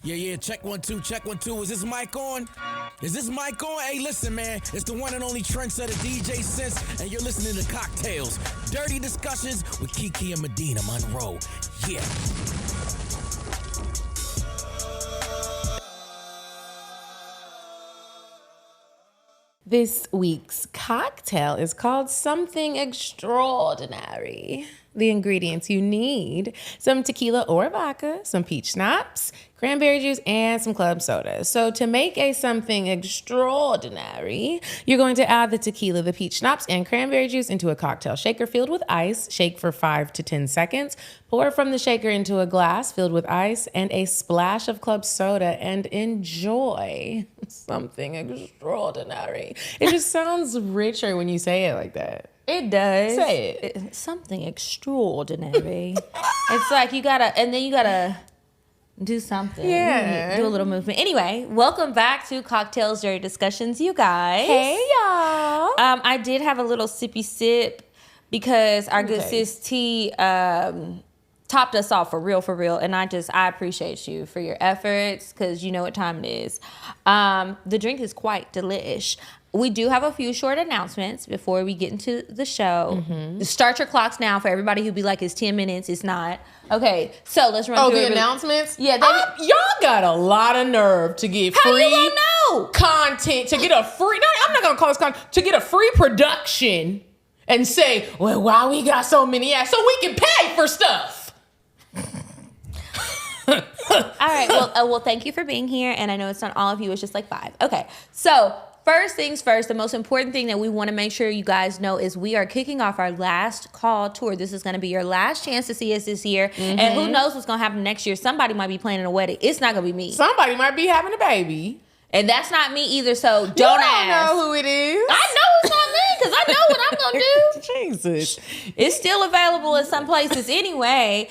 Yeah, check 1 2, check 1 2. Is this mic on? Is this mic on? Hey, listen, man. It's the one and only trendsetter DJ Sense, and you're listening to CockTales. Dirty discussions with Kiki and Medinah Monroe. Yeah. This week's cocktail is called Something Extraordinary. The ingredients you need: some tequila or vodka, some peach schnapps, cranberry juice, and some club soda. So to make a something extraordinary, you're going to add the tequila, the peach schnapps, and cranberry juice into a cocktail shaker filled with ice. Shake for 5 to 10 seconds. Pour from the shaker into a glass filled with ice and a splash of club soda, and enjoy something extraordinary. It just sounds richer when you say it like that. It does. Say it. It's something extraordinary. It's like you gotta do something. Yeah. Do a little movement. Anyway, welcome back to CockTales Dirty Discussions, you guys. Hey, y'all. I did have a little sippy sip because our good sis T topped us off for real. And I appreciate you for your efforts because you know what time it is. The drink is quite delish. We do have a few short announcements before we get into the show. Mm-hmm. Start your clocks now for everybody who be like, it's 10 minutes. It's not. Okay, so let's run through the announcements? Yeah. Y'all got a lot of nerve to get How free you gonna know? content, to get a free, no, I'm not going to call this content, to get a free production and say, well, why we got so many ads? So we can pay for stuff. All right, well, thank you for being here. And I know it's not all of you, it's just like 5. Okay, so first things first, the most important thing that we want to make sure you guys know is we are kicking off our last call tour. This is going to be your last chance to see us this year. Mm-hmm. And who knows what's going to happen next year. Somebody might be planning a wedding. It's not going to be me. Somebody might be having a baby. And that's not me either, so don't ask. You don't know who it is. I know it's not me because I know what I'm going to do. Jesus. It's still available in some places anyway.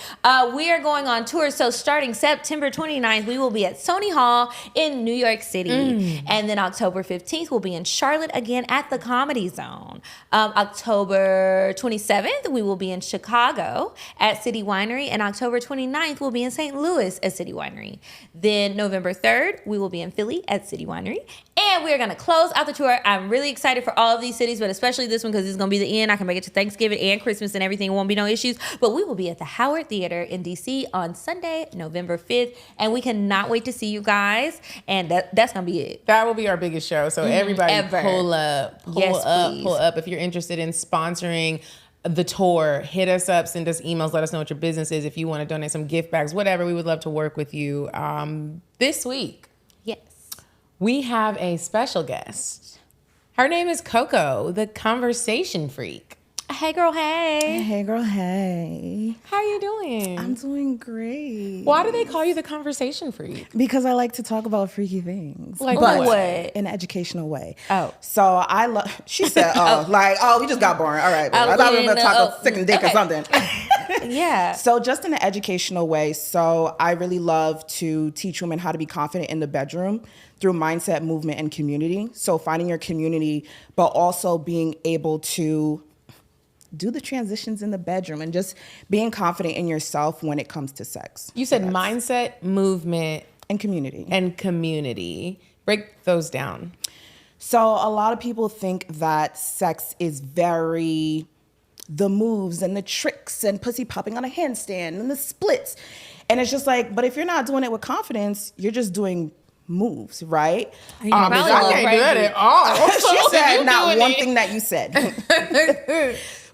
We are going on tour. So starting September 29th, we will be at Sony Hall in New York City. And then October 15th, we'll be in Charlotte again at the Comedy Zone. October 27th, we will be in Chicago at City Winery. And October 29th, we'll be in St. Louis at City Winery. Then November 3rd, we will be in Philly at City Winery. And we are going to close out the tour. I'm really excited for all of these cities, but especially this one because it's going to be the end. I can make it to Thanksgiving and Christmas and everything. It won't be no issues. But we will be at the Howard Theater in D.C. on Sunday, November 5th. And we cannot wait to see you guys. And that's going to be it. That will be our biggest show. So everybody pull up. If you're interested in sponsoring the tour, hit us up, send us emails, let us know what your business is. If you want to donate some gift bags, whatever, we would love to work with you. This week, we have a special guest. Her name is Coco, the Conversation Freak. Hey, girl, hey. Hey, girl, hey. How are you doing? I'm doing great. Why do they call you the Conversation Freak? Because I like to talk about freaky things. Like but what? In an educational way. Oh. So I love, she said, we just got boring. All right. I thought we were going to talk about sick and dick or something. Yeah. So just in an educational way. So I really love to teach women how to be confident in the bedroom through mindset, movement, and community. So finding your community, but also being able to do the transitions in the bedroom and just being confident in yourself when it comes to sex. You said mindset, movement, and community. Break those down. So a lot of people think that sex is very the moves and the tricks and pussy popping on a handstand and the splits. And it's just like, but if you're not doing it with confidence, you're just doing moves, right? I can't do that at all. She said not one thing that you said.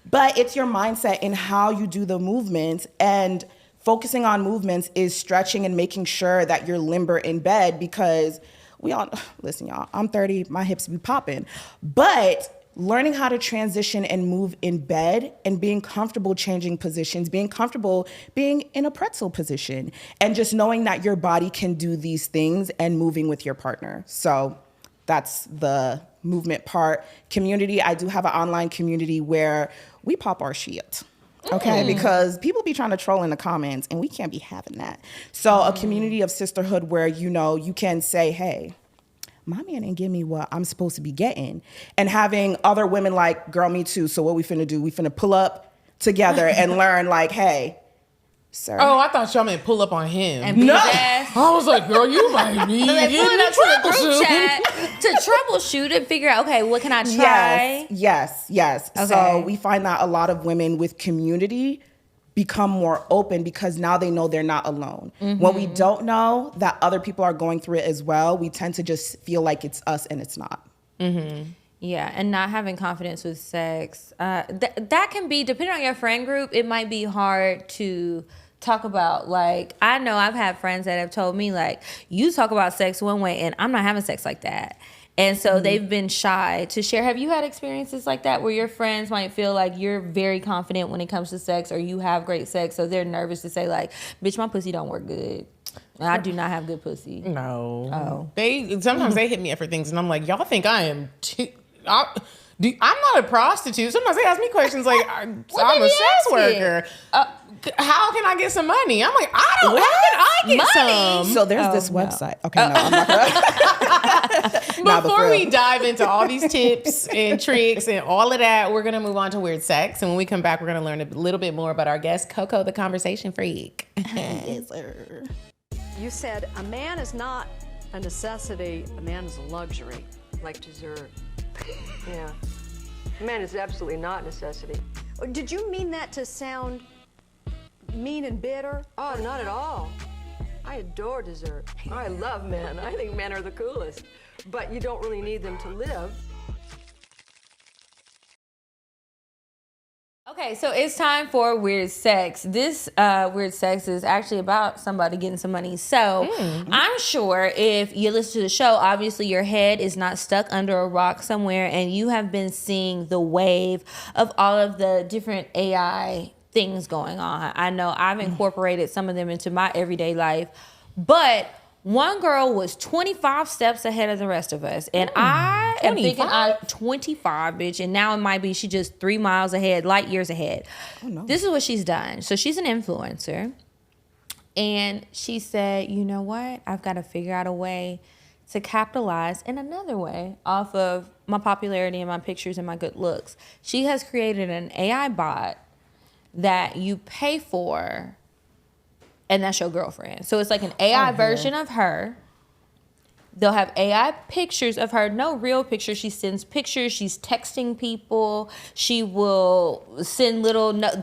But it's your mindset in how you do the movements, and focusing on movements is stretching and making sure that you're limber in bed, because we all, listen, y'all, I'm 30, my hips be popping, but learning how to transition and move in bed and being comfortable changing positions, being comfortable being in a pretzel position, and just knowing that your body can do these things and moving with your partner. So that's the movement part. Community, I do have an online community where we pop our shit. Okay, because people be trying to troll in the comments and we can't be having that. So a community of sisterhood where, you know, you can say, hey, my man didn't give me what I'm supposed to be getting. And having other women like, girl, me too. So what we finna do? We finna pull up together and learn like, hey, Sir. Oh, I thought y'all meant pull up on him. And beat his ass. I was like, girl, you might need to Like, get pull in it up to the trouble group soon. chat to troubleshoot and figure out, okay, what can I try? Yes. Okay. So we find that a lot of women with community become more open because now they know they're not alone. When we don't know that other people are going through it as well, we tend to just feel like it's us and it's not. Yeah, and not having confidence with sex. That can be, depending on your friend group, it might be hard to talk about. Like, I know I've had friends that have told me, like, you talk about sex one way and I'm not having sex like that. And so they've been shy to share. Have you had experiences like that where your friends might feel like you're very confident when it comes to sex, or you have great sex, so they're nervous to say, like, bitch, my pussy don't work good. I do not have good pussy. No. Sometimes they hit me up for things and I'm like, y'all think I am I'm not a prostitute. Sometimes they ask me questions like, I'm a sex worker. How can I get some money? I'm like, how can I get some? So there's this website. Okay, no, I'm not gonna. Before we dive into all these tips and tricks and all of that, we're going to move on to weird sex. And when we come back, we're going to learn a little bit more about our guest, Coco the Conversation Freak. Yes, sir. You said a man is not a necessity, a man is a luxury. Like dessert. Yeah. A man is absolutely not a necessity. Did you mean that to sound mean and bitter? Oh, not at all. I adore dessert. I love men. I think men are the coolest. But you don't really need them to live. Okay, so it's time for weird sex. This weird sex is actually about somebody getting some money. So I'm sure if you listen to the show, obviously your head is not stuck under a rock somewhere, and you have been seeing the wave of all of the different AI things going on. I know I've incorporated some of them into my everyday life, but one girl was 25 steps ahead of the rest of us. And I am thinking, 25, bitch. And now it might be she just 3 miles ahead, light years ahead. Oh, no. This is what she's done. So she's an influencer. And she said, you know what? I've got to figure out a way to capitalize in another way off of my popularity and my pictures and my good looks. She has created an AI bot that you pay for, and that's your girlfriend. So it's like an AI version of her. They'll have AI pictures of her, no real pictures. She sends pictures. She's texting people. She will send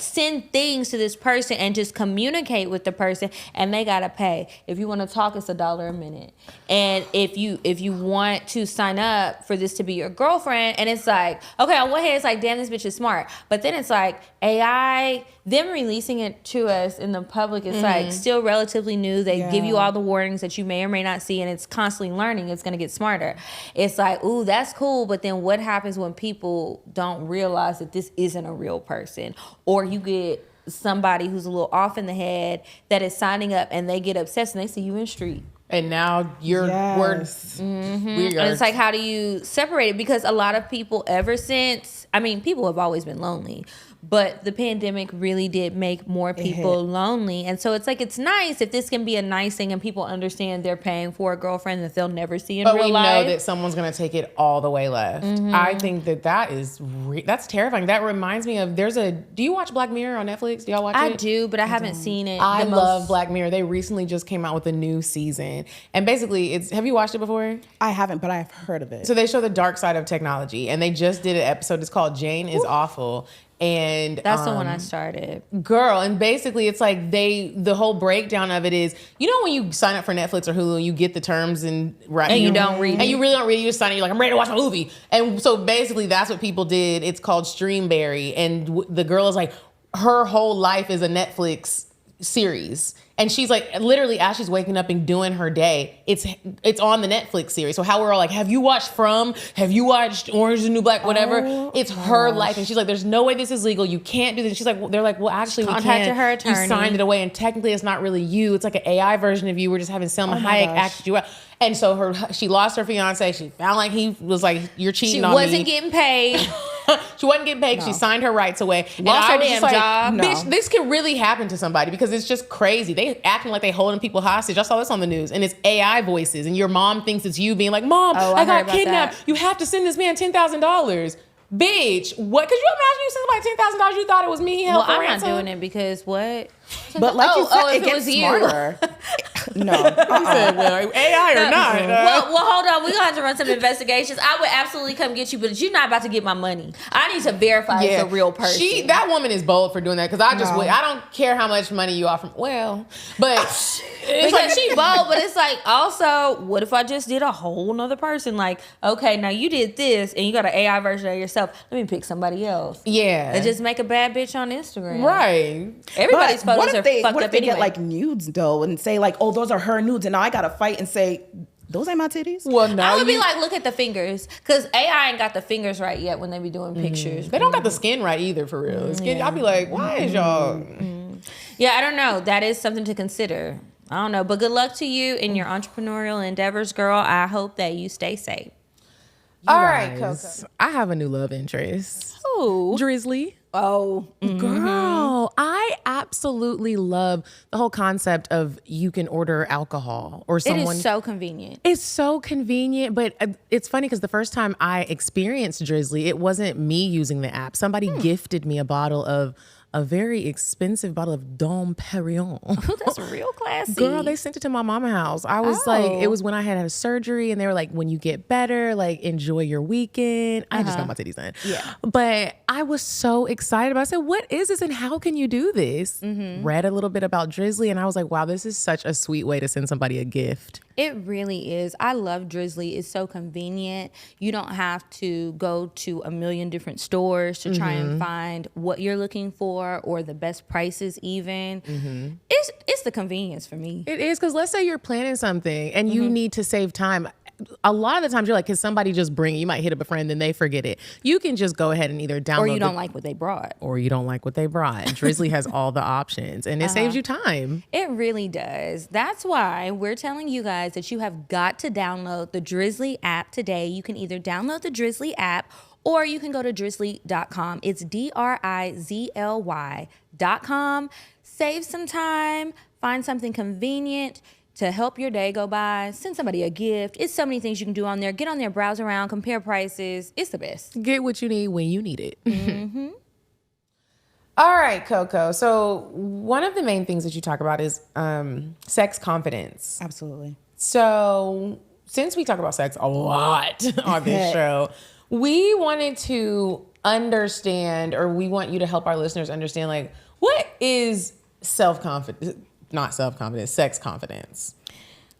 send things to this person and just communicate with the person, and they gotta pay. If you want to talk, it's $1 a minute. And if you want to sign up for this to be your girlfriend, and it's like, okay, on one hand it's like, damn, this bitch is smart, but then it's like AI, them releasing it to us in the public, it's like still relatively new. They give you all the warnings that you may or may not see, and it's constantly learning. It's going to get smarter. It's like, ooh, that's cool, but then what happens when people don't realize that this isn't a real person? Or you get somebody who's a little off in the head that is signing up, and they get obsessed and they see you in the street. And now you're worse. And it's like, how do you separate it? Because a lot of people people have always been lonely, but the pandemic really did make more people lonely. And so it's like, it's nice if this can be a nice thing and people understand they're paying for a girlfriend that they'll never see in real life. But we know that someone's going to take it all the way left. I think that's terrifying. That reminds me of, do you watch Black Mirror on Netflix? Do y'all watch it? I do, but I haven't seen it. I love Black Mirror. They recently just came out with a new season. And basically, have you watched it before? I haven't, but I've heard of it. So they show the dark side of technology. And they just did an episode. It's called Jane is Awful. And that's the one I started. Girl, and basically it's like the whole breakdown of it is, you know, when you sign up for Netflix or Hulu, you get the terms and you don't read it. And you really don't read it. You just sign it. You're like, I'm ready to watch a movie. And so basically that's what people did. It's called Streamberry. And the girl is like, her whole life is a Netflix series. And she's like, literally, as she's waking up and doing her day, it's on the Netflix series. So how we're all like, have you watched From? Have you watched Orange is the New Black? Whatever. It's her life. And she's like, there's no way this is legal. You can't do this. She's like, they're like, well, actually, we can. Her attorney. You signed it away. And technically, it's not really you. It's like an AI version of you. We're just having Selma Hayek act you out. And so she lost her fiance. She found like he was like, you're cheating on me. She wasn't getting paid. She wasn't getting paid. No. She signed her rights away. Lost her damn job. Bitch, this could really happen to somebody because it's just crazy. They acting like they holding people hostage. I saw this on the news, and it's AI voices, and your mom thinks it's you being like, Mom, I got kidnapped. You have to send this man $10,000. Bitch, what? Could you imagine you sent somebody $10,000? You thought it was me he held for I'm ransom? not doing it because what? But like you said, if it gets smarter. No. AI or not. Well, hold on. We're going to have to run some investigations. I would absolutely come get you, but you're not about to get my money. I need to verify it's a real person. That woman is bold for doing that because I don't care how much money you offer. Well, but because she bold, but it's like, also, what if I just did a whole nother person? Like, okay, now you did this and you got an AI version of yourself. Let me pick somebody else. Yeah. And just make a bad bitch on Instagram. Right. Everybody's photos are fucked up anyway. What if they get like nudes though and say like, oh, those are her nudes, and now I gotta fight and say, those ain't my titties? Well, no. I would be like, look at the fingers. Because AI ain't got the fingers right yet when they be doing pictures. They don't got the skin right either, for real. I'll be like, why is y'all... Yeah, I don't know. That is something to consider. I don't know. But good luck to you in your entrepreneurial endeavors, girl. I hope that you stay safe. All right, Coco. I have a new love interest. Who? Drizly. Oh. Girl, I absolutely love the whole concept of you can order alcohol or someone. It is so convenient. It's so convenient, but it's funny because the first time I experienced Drizly, it wasn't me using the app. Somebody gifted me a bottle of a very expensive bottle of Dom Perignon. Oh, that's real classy. Girl, they sent it to my mama's house. I was like, it was when I had a surgery and they were like, when you get better, like enjoy your weekend. I just got my titties done. Yeah. But I was so excited about it. I said, what is this and how can you do this? Read a little bit about Drizly and I was like, wow, this is such a sweet way to send somebody a gift. It really is. I love Drizly. It's so convenient. You don't have to go to a million different stores to try and find what you're looking for or the best prices even. It's the convenience for me. It is, because let's say you're planning something and you need to save time. A lot of the times you're like, can somebody just bring it? You might hit up a friend and they forget it. You can just go ahead and either download Or you don't like what they brought. Or you don't like what they brought. Drizly has all the options and it saves you time. It really does. That's why we're telling you guys that you have got to download the Drizly app today. You can either download the Drizly app or you can go to drizly.com. It's DRIZLY.com. Save some time, find something convenient to help your day go by, send somebody a gift. It's so many things you can do on there. Get on there, browse around, compare prices. It's the best. Get what you need when you need it. All right, Coco. So one of the main things that you talk about is sex confidence. Absolutely. So since we talk about sex a lot on this show, we wanted to understand, or we want you to help our listeners understand, like, what is self-confidence? Not self-confidence, sex confidence.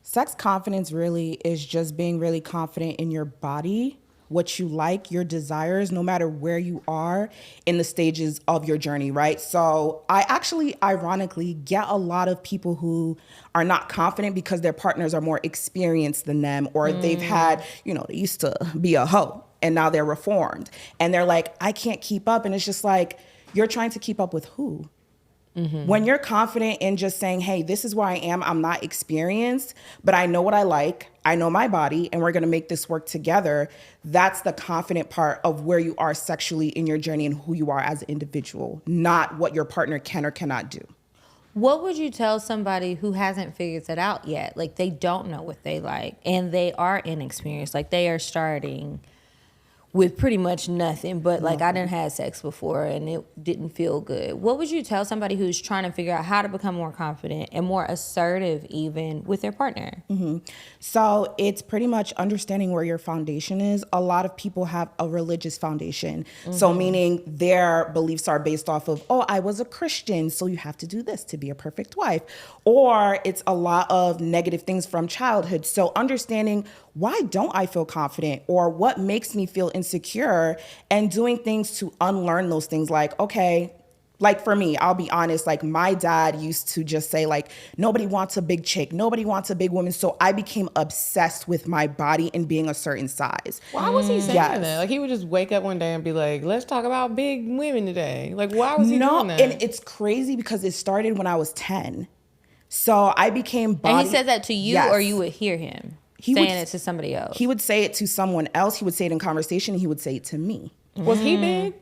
Sex confidence really is just being really confident in your body, what you like, your desires, no matter where you are in the stages of your journey, right? So I actually, ironically, get a lot of people who are not confident because their partners are more experienced than them, or they've had, they used to be a hoe and now they're reformed. And they're like, I can't keep up. And it's just like, you're trying to keep up with who? When you're confident in just saying, hey, this is where I am, I'm not experienced, but I know what I like, I know my body, and we're gonna make this work together, that's the confident part of where you are sexually in your journey and who you are as an individual, not what your partner can or cannot do. What would you tell somebody who hasn't figured that out yet? Like, they don't know what they like and they are inexperienced, like they are starting with pretty much nothing, but like I done had sex before and it didn't feel good. What would you tell somebody who's trying to figure out how to become more confident and more assertive even with their partner? So it's pretty much understanding where your foundation is. A lot of people have a religious foundation. So meaning their beliefs are based off of, oh, I was a Christian, so you have to do this to be a perfect wife. Or it's a lot of negative things from childhood. So understanding, why don't I feel confident, or what makes me feel insecure, and doing things to unlearn those things. Like, okay, like for me, I'll be honest, like my dad used to just say like, nobody wants a big chick, nobody wants a big woman. So I became obsessed with my body and being a certain size. Why was he saying that? Like he would just wake up one day and be like, let's talk about big women today. Like why was he doing that? And it's crazy because it started when I was 10. So I became body. And he said that to you, or you would hear him saying it to somebody else? He would say it to someone else. He would say it in conversation. He would say it to me. Was he big?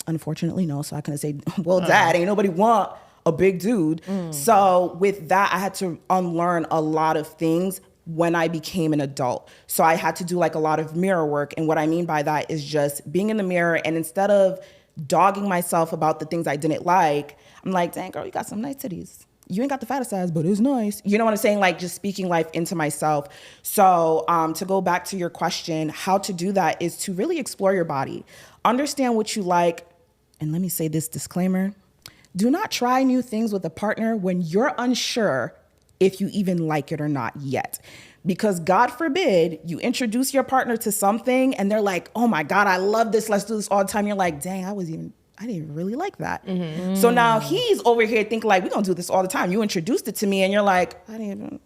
Unfortunately, no. So I couldn't say, well, Dad, ain't nobody want a big dude. So with that, I had to unlearn a lot of things when I became an adult. So I had to do like a lot of mirror work. And what I mean by that is just being in the mirror, and instead of dogging myself about the things I didn't like, I'm like, dang girl, you got some nice titties. You ain't got the fattest ass, but it's nice. You know what I'm saying? Like just speaking life into myself. So to go back to your question, how to do that is to really explore your body. Understand what you like. And let me say this disclaimer. Do not try new things with a partner when you're unsure if you even like it or not yet. Because God forbid you introduce your partner to something and they're like, oh my God, I love this. Let's do this all the time. You're like, dang, I didn't even really like that. Mm-hmm. So now he's over here thinking like, we're going to do this all the time. You introduced it to me and you're like, that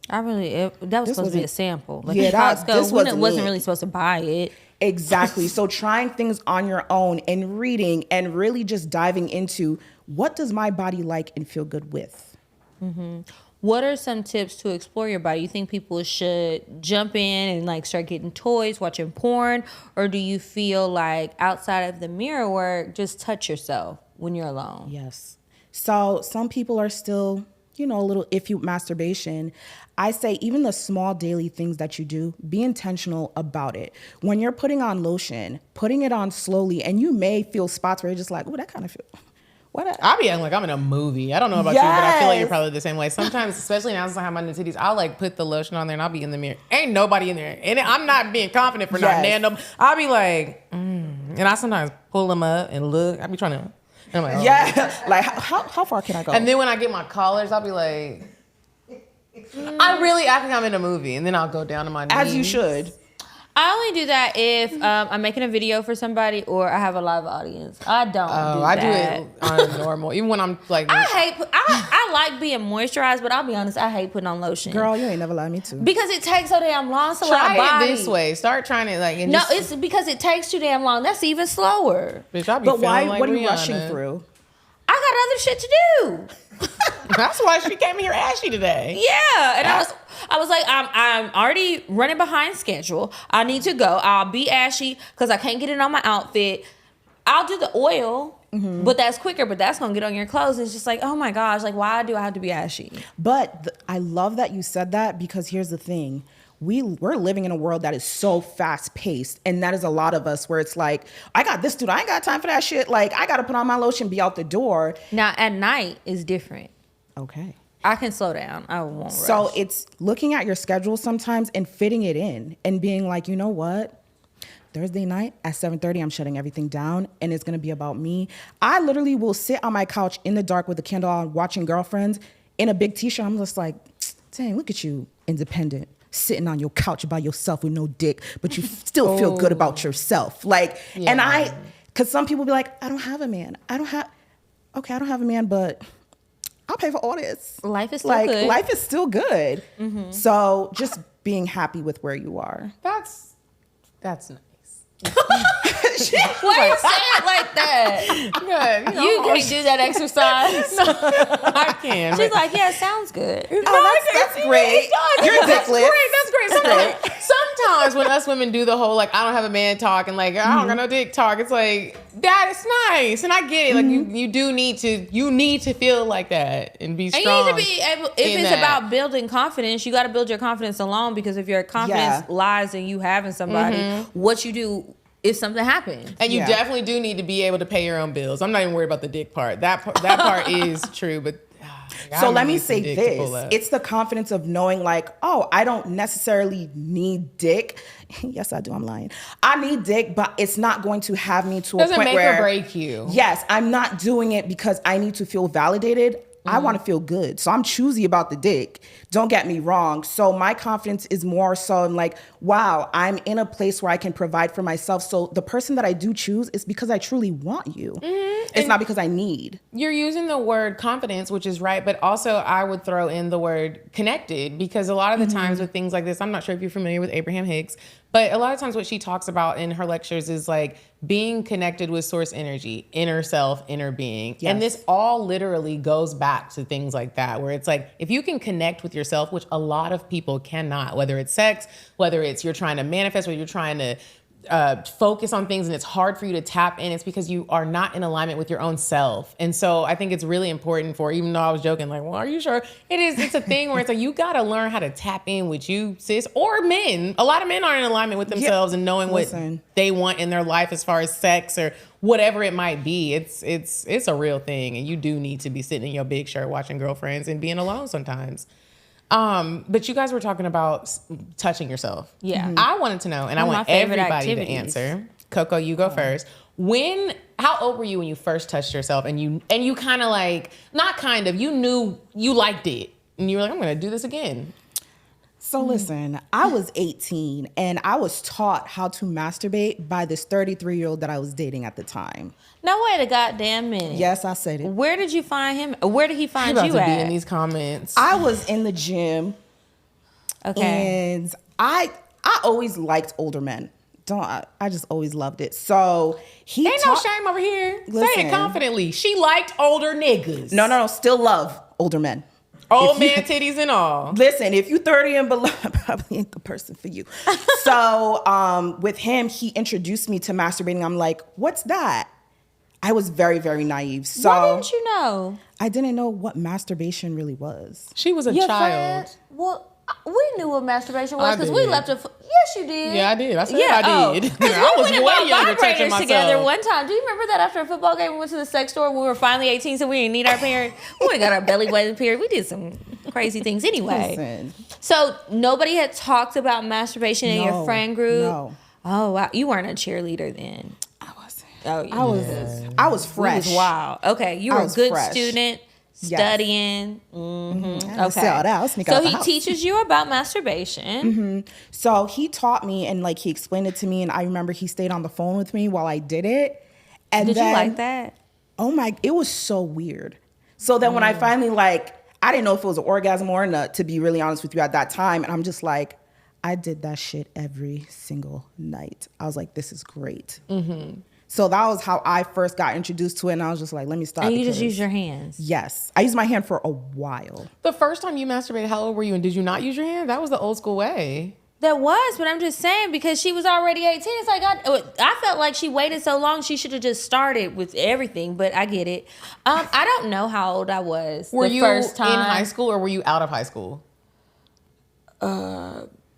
was supposed to be a sample. Like this wasn't really supposed to buy it. Exactly. So trying things on your own and reading and really just diving into what does my body like and feel good with. Mm-hmm. What are some tips to explore your body? You think people should jump in and like start getting toys, watching porn? Or do you feel like outside of the mirror work, just touch yourself when you're alone? Yes. So some people are still, a little iffy with masturbation. I say even the small daily things that you do, be intentional about it. When you're putting on lotion, putting it on slowly, and you may feel spots where you're just like, oh, that kind of feel. I'll be acting like I'm in a movie. I don't know about you, but I feel like you're probably the same way. Sometimes, especially now since I have my new titties, I'll like put the lotion on there and I'll be in the mirror. Ain't nobody in there. And I'm not being confident for not random. I'll be like, And I sometimes pull them up and look. I'll be trying to, and I'm like, oh. Like how far can I go? And then when I get my collars, I'll be like, I really act like I'm in a movie. And then I'll go down to my knees. As you should. I only do that if I'm making a video for somebody or I have a live audience. I don't do that. I do it on normal. Even when I'm like... I like being moisturized, but I'll be honest, I hate putting on lotion. Girl, you ain't never lied me to. Because it takes so damn long. So try it this way. Start trying it like... it's because it takes too damn long. That's even slower. Bitch, I'll be but why? like what are Rihanna. you rushing through? I got other shit to do. That's why she came here ashy today. Yeah, and I was like, I'm already running behind schedule. I need to go. I'll be ashy because I can't get it on my outfit. I'll do the oil, but that's quicker. But that's gonna get on your clothes. It's just like, oh my gosh, like why do I have to be ashy? But I love that you said that because here's the thing. We're living in a world that is so fast paced, and that is a lot of us where it's like, I got this dude, I ain't got time for that shit. Like I gotta put on my lotion, be out the door. Now at night is different. Okay. I can slow down. I won't rush. So it's looking at your schedule sometimes and fitting it in and being like, you know what? Thursday night at 7:30, I'm shutting everything down and it's gonna be about me. I literally will sit on my couch in the dark with a candle on watching Girlfriends in a big t-shirt. I'm just like, dang, look at you, independent. Sitting on your couch by yourself with no dick, but you still feel good about yourself. Like, and because some people be like, I don't have a man. I don't have a man, but I'll pay for all this. Life is still good. Life is still good. Mm-hmm. So just being happy with where you are. That's nice. Why you say it like that? Good. You can't do that exercise. I can. She's like, yeah, it sounds good. That's great. You're ridiculous. That's great. Sometimes when us women do the whole like I don't have a man talk and like I don't got no dick talk, it's like that is nice, and I get it. Like you do need to feel like that and be strong. And you need to be able. If it's about building confidence, you got to build your confidence alone. Because if your confidence lies in you having somebody, what you do if something happens. And you definitely do need to be able to pay your own bills. I'm not even worried about the dick part. That part is true, but. So let me say this. It's the confidence of knowing like, oh, I don't necessarily need dick. Yes, I do. I'm lying. I need dick, but it's not going to have me to a point where... Doesn't make or break you. Yes, I'm not doing it because I need to feel validated. I want to feel good. So I'm choosy about the dick. Don't get me wrong. So my confidence is more so in like, wow, I'm in a place where I can provide for myself. So the person that I do choose is because I truly want you. It's not because I need. You're using the word confidence, which is right. But also I would throw in the word connected, because a lot of the times with things like this, I'm not sure if you're familiar with Abraham Hicks, but a lot of times what she talks about in her lectures is like being connected with source energy, inner self, inner being. Yes. And this all literally goes back to things like that, where it's like, if you can connect with yourself, which a lot of people cannot, whether it's sex, whether it's you're trying to manifest, whether you're trying to focus on things and it's hard for you to tap in, it's because you are not in alignment with your own self. And so I think it's really important for, even though I was joking, like, well, are you sure? It's a thing where it's like, you got to learn how to tap in with you, sis, or men. A lot of men aren't in alignment with themselves and knowing what they want in their life as far as sex or whatever it might be. It's a real thing. And you do need to be sitting in your big shirt watching Girlfriends and being alone sometimes. But you guys were talking about touching yourself. Yeah. I wanted to know, and I want everybody to answer. Coco, you go first. How old were you when you first touched yourself and you kind of like, not kind of, you knew you liked it and you were like, I'm going to do this again? So listen, I was 18 and I was taught how to masturbate by this 33-year-old that I was dating at the time. No, wait a goddamn minute. Yes, I said it. Where did you find him? Where did he find you you at? at? Be in these comments. I was in the gym. Okay. And I always liked older men. I just always loved it. So he ain't no shame over here. Say it confidently. She liked older niggas. No. Still love older men. Old man titties and all. Listen, if you 30 and below, I probably ain't the person for you. So with him, he introduced me to masturbating. I'm like, what's that? I was very, very naive. So why didn't you know? I didn't know what masturbation really was. She was a child. Well, we knew what masturbation was because we left Yes, you did. Yeah, I did. I said I did. I was way younger touching myself together one time. Do you remember that after a football game we went to the sex store when we were finally 18, so we didn't need our parents? We got our belly button period. We did some crazy things anyway. Listen. So nobody had talked about masturbation in your friend group? No. Oh, wow. You weren't a cheerleader then. I wasn't. Oh, yeah. I was fresh. Wow. Okay, you were a good student. Studying. Yes. Mm-hmm. Okay. So he teaches you about masturbation. Mm-hmm. So he taught me and like he explained it to me, and I remember he stayed on the phone with me while I did it. And did you like that? Oh my! It was so weird. So then when I finally I didn't know if it was an orgasm or not, to be really honest with you at that time, and I'm just like, I did that shit every single night. I was like, this is great. Mm-hmm. So that was how I first got introduced to it, and I was just like, let me stop. And you just use your hands? Yes. I used my hand for a while. The first time you masturbated, how old were you, and did you not use your hand? That was the old school way. That was, but I'm just saying, because she was already 18, it's like, I felt like she waited so long, she should have just started with everything, but I get it. I don't know how old I was Were the you first time. in high school, or were you out of high school?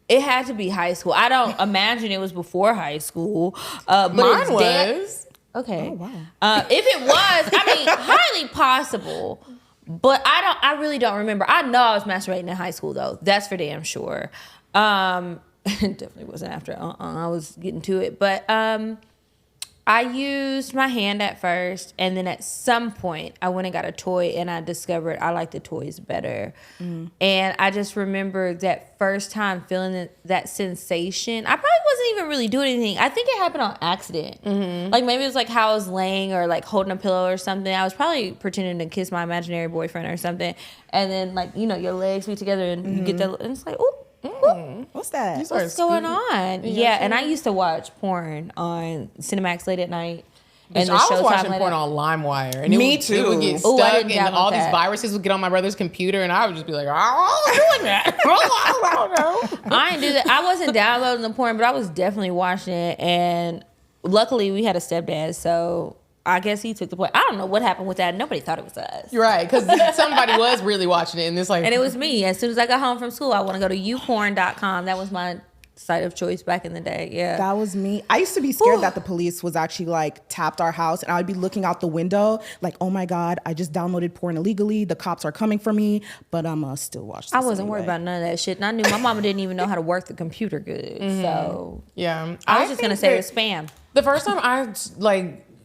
It had to be high school. I don't imagine it was before high school. But mine was. Okay. Oh, wow. If it was, I mean, highly possible. But I really don't remember. I know I was masturbating in high school though. That's for damn sure. It definitely wasn't after. I was getting to it. But I used my hand at first, and then at some point I went and got a toy, and I discovered I like the toys better. Mm. And I just remember that first time feeling that sensation. I probably wasn't even really doing anything. I think it happened on accident. Mm-hmm. Like maybe it was like how I was laying or like holding a pillow or something. I was probably pretending to kiss my imaginary boyfriend or something. And then like, you know, your legs be together and you get that, and it's like, ooh. What's that? What's going on? Yeah, and I used to watch porn on Cinemax late at night. And I was watching porn on LimeWire. And Me too. It would get stuck, and all these viruses would get on my brother's computer, and I would just be like, oh, I'm doing that. I didn't do that. I wasn't downloading the porn, but I was definitely watching it. And luckily, we had a stepdad, so I guess he took the point. I don't know what happened with that. Nobody thought it was us. You're right, because somebody was really watching it, and it's like, and it was me. As soon as I got home from school, I want to go to youporn.com. That was my site of choice back in the day. Yeah, that was me. I used to be scared that the police was actually like tapped our house, and I would be looking out the window like, oh my God, I just downloaded porn illegally. The cops are coming for me, but I'm still watch this. I wasn't worried about none of that shit, and I knew my mama didn't even know how to work the computer good. Mm-hmm. So yeah, I was just gonna say it was spam. The first time I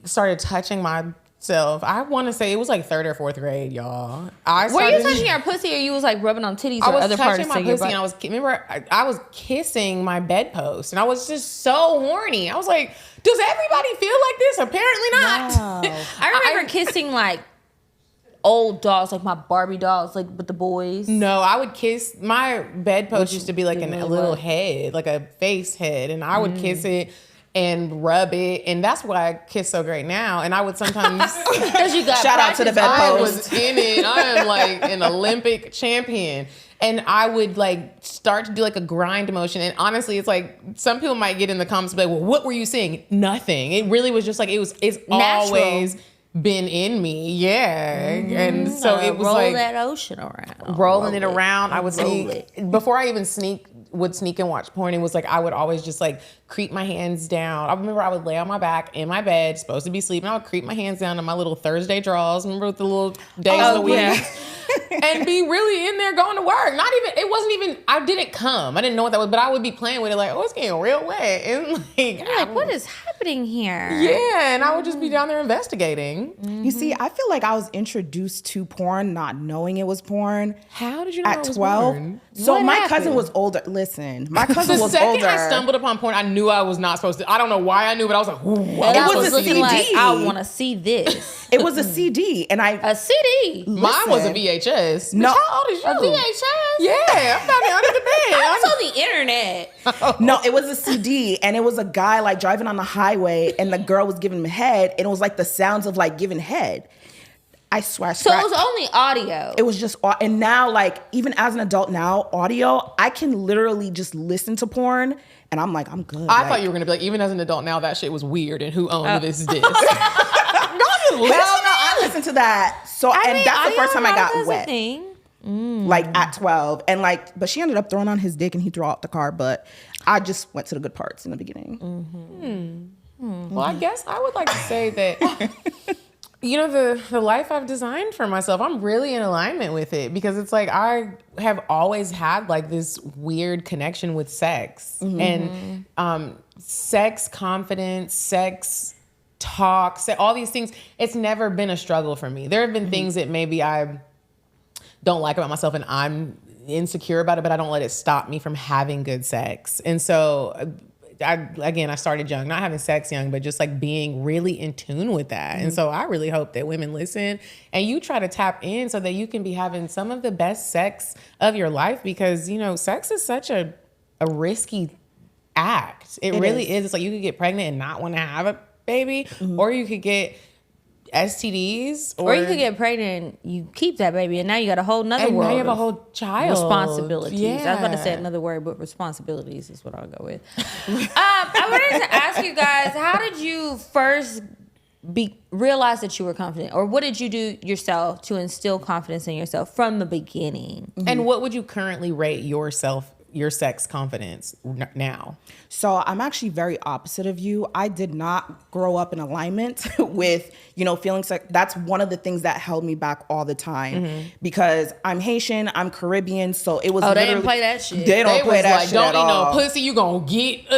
started touching myself, I want to say it was like 3rd or 4th grade, y'all. Were you touching your pussy, or you was like rubbing on titties or other parts of your body? I was touching my pussy, and I was kissing my bedpost, and I was just so horny. I was like, does everybody feel like this? Apparently not. No. I remember kissing like old dolls, like my Barbie dolls, like with the boys. No, I would kiss, my bedpost used to be like a little head, like a face head, and I would kiss it and rub it, and that's why I kiss so great now. And I would sometimes because you got shout out to the bedpost. I was in it. I am like an Olympic champion. and I would like start to do like a grind motion. And honestly, it's like some people might get in the comments and be like, well, what were you seeing? Nothing. It really was just like, it's Natural. always been in me. Yeah. And so it was roll like that ocean around. rolling it around. I would before I even would sneak and watch porn. It was like I would always just like creep my hands down. I remember I would lay on my back in my bed, supposed to be sleeping. I would creep my hands down in my little Thursday drawers. Remember with the little days of the week? Yeah. And be really in there going to work. It wasn't even, I didn't come. I didn't know what that was, but I would be playing with it like, oh, it's getting real wet. And like, what is happening here? Yeah, and I would just be down there investigating. You see, I feel like I was introduced to porn not knowing it was porn. How did you know at it was 12? porn? So What my happened? cousin was older. Listen, my cousin The was second older. I stumbled upon porn, I knew I was not supposed to. I don't know why I knew, but I was like, ooh, And It I was a looking CD. like, I want to see this. It was a CD, and A CD. mine was a Listen. VHS. No. Bitch, how old is you? A VHS? Yeah, I'm down there under the bed. I was on the internet. No, it was a CD, and it was a guy like driving on the highway, and the girl was giving him head, and it was like the sounds of like giving head. I swear. So it was only audio. It was just, and now like even as an adult now, audio, I can literally just listen to porn, and I'm like, I'm good. I thought you were gonna be like, even as an adult now, that shit was weird, and who owned this disc? Hell no, I listened to that. So, and that's the first time I got wet. Like at 12. And like, but she ended up throwing on his dick and he threw out the car. But I just went to the good parts in the beginning. Well, I guess I would like to say that, you know, the life I've designed for myself, I'm really in alignment with it because it's like I have always had like this weird connection with sex and sex confidence, sex talk, all these things. It's never been a struggle for me. There have been things that maybe I don't like about myself and I'm insecure about it, but I don't let it stop me from having good sex. And so I started young, not having sex young, but just like being really in tune with that. And so I really hope that women listen and you try to tap in so that you can be having some of the best sex of your life because, you know, sex is such a risky act. It really is. It's like you could get pregnant and not want to have a baby, or you could get STDs, or you could get pregnant, you keep that baby, and now you got a whole nother world. Now you have a whole child. Responsibilities. Yeah. I was about to say another word, but responsibilities is what I'll go with. I wanted to ask you guys, how did you first realize that you were confident, or what did you do yourself to instill confidence in yourself from the beginning? And what would you currently rate your sex confidence now? So I'm actually very opposite of you. I did not grow up in alignment with, you know, feeling like that's one of the things that held me back all the time because I'm Haitian, I'm Caribbean, so it was. Oh, they didn't play that shit. They don't play that shit don't at eat all. no pussy, you gonna get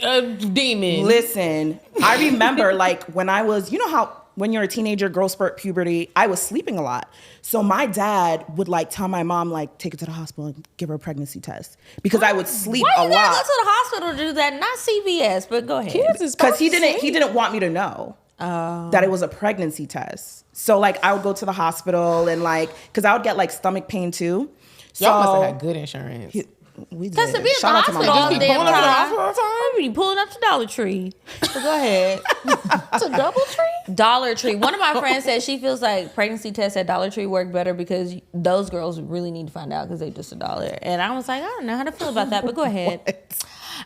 a demon. Listen, I remember like when I was, you know how when you're a teenager, growth spurt, puberty, I was sleeping a lot. So my dad would like tell my mom, like, take her to the hospital and give her a pregnancy test because I would sleep a lot. Why you gotta go to the hospital to do that? Not CVS, but go ahead. Because he didn't want me to know that it was a pregnancy test. So like I would go to the hospital and like, because I would get like stomach pain too. Y'all must have had good insurance. We Because did. to be at the Shout out to my hospital all mom. the damn pulling up to the time, hospital all the time? I be pulling up to Dollar Tree. So go ahead. It's a double tree? Dollar Tree. One of my friends said she feels like pregnancy tests at Dollar Tree work better because those girls really need to find out because they just $1. And I was like, I don't know how to feel about that, but go ahead.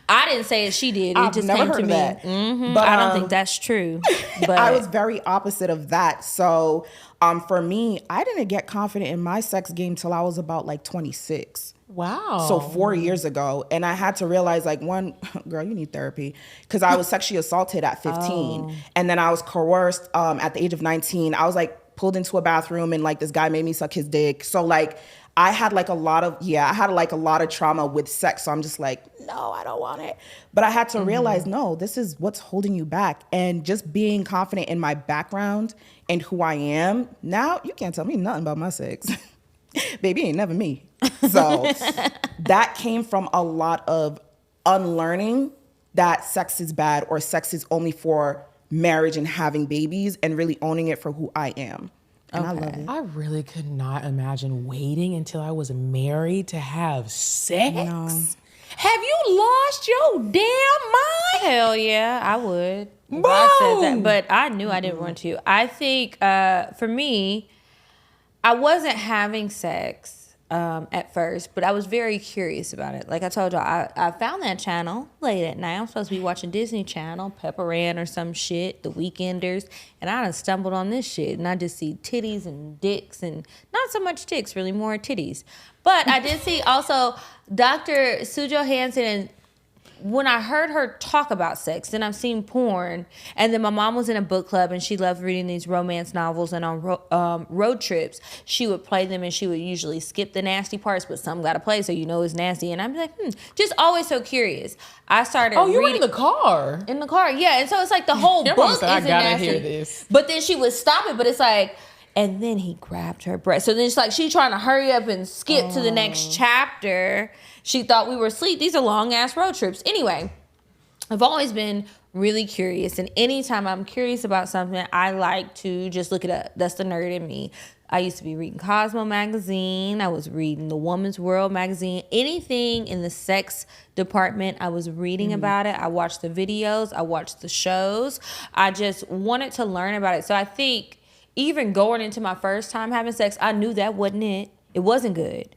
I didn't say it, she did. It I've just never came heard to of me. that. But I don't think that's true. But I was very opposite of that. So for me, I didn't get confident in my sex game till I was about like 26. Wow. So 4 years ago. And I had to realize like, one, girl, you need therapy. Because I was sexually assaulted at 15. And then I was coerced at the age of 19. I was like pulled into a bathroom and like this guy made me suck his dick. So like I had like a lot of trauma with sex. So I'm just like, no, I don't want it. But I had to realize, no, this is what's holding you back. And just being confident in my background and who I am. Now you can't tell me nothing about my sex. Baby, ain't never me. So that came from a lot of unlearning that sex is bad or sex is only for marriage and having babies and really owning it for who I am. And I love it. I really could not imagine waiting until I was married to have sex. No. Have you lost your damn mind? hell yeah, I would. If I said that, but I knew I didn't want to. I think for me, I wasn't having sex at first, but I was very curious about it. Like I told y'all, I found that channel late at night. I'm supposed to be watching Disney Channel, Pepper Ann or some shit, The Weekenders, and I done stumbled on this shit, and I just see titties and dicks, and not so much dicks, really more titties. But I did see also Dr. Sujo Hansen, and when I heard her talk about sex, then I've seen porn, and then my mom was in a book club and she loved reading these romance novels, and on road trips she would play them, and she would usually skip the nasty parts, but some gotta play so you know it's nasty, and I'd be like, just always so curious. I started Oh, you were reading in the car. in the car, yeah, and so it's like the whole Your book mom said, I isn't gotta nasty. hear this. But then she would stop it, but it's like, and then he grabbed her breast. So then it's like she trying to hurry up and skip to the next chapter. She thought we were asleep. These are long ass road trips. Anyway, I've always been really curious, and anytime I'm curious about something, I like to just look it up. That's the nerd in me. I used to be reading Cosmo magazine. I was reading the Woman's World magazine. Anything in the sex department, I was reading about it. I watched the videos. I watched the shows. I just wanted to learn about it. So I think even going into my first time having sex, I knew that wasn't it. It wasn't good.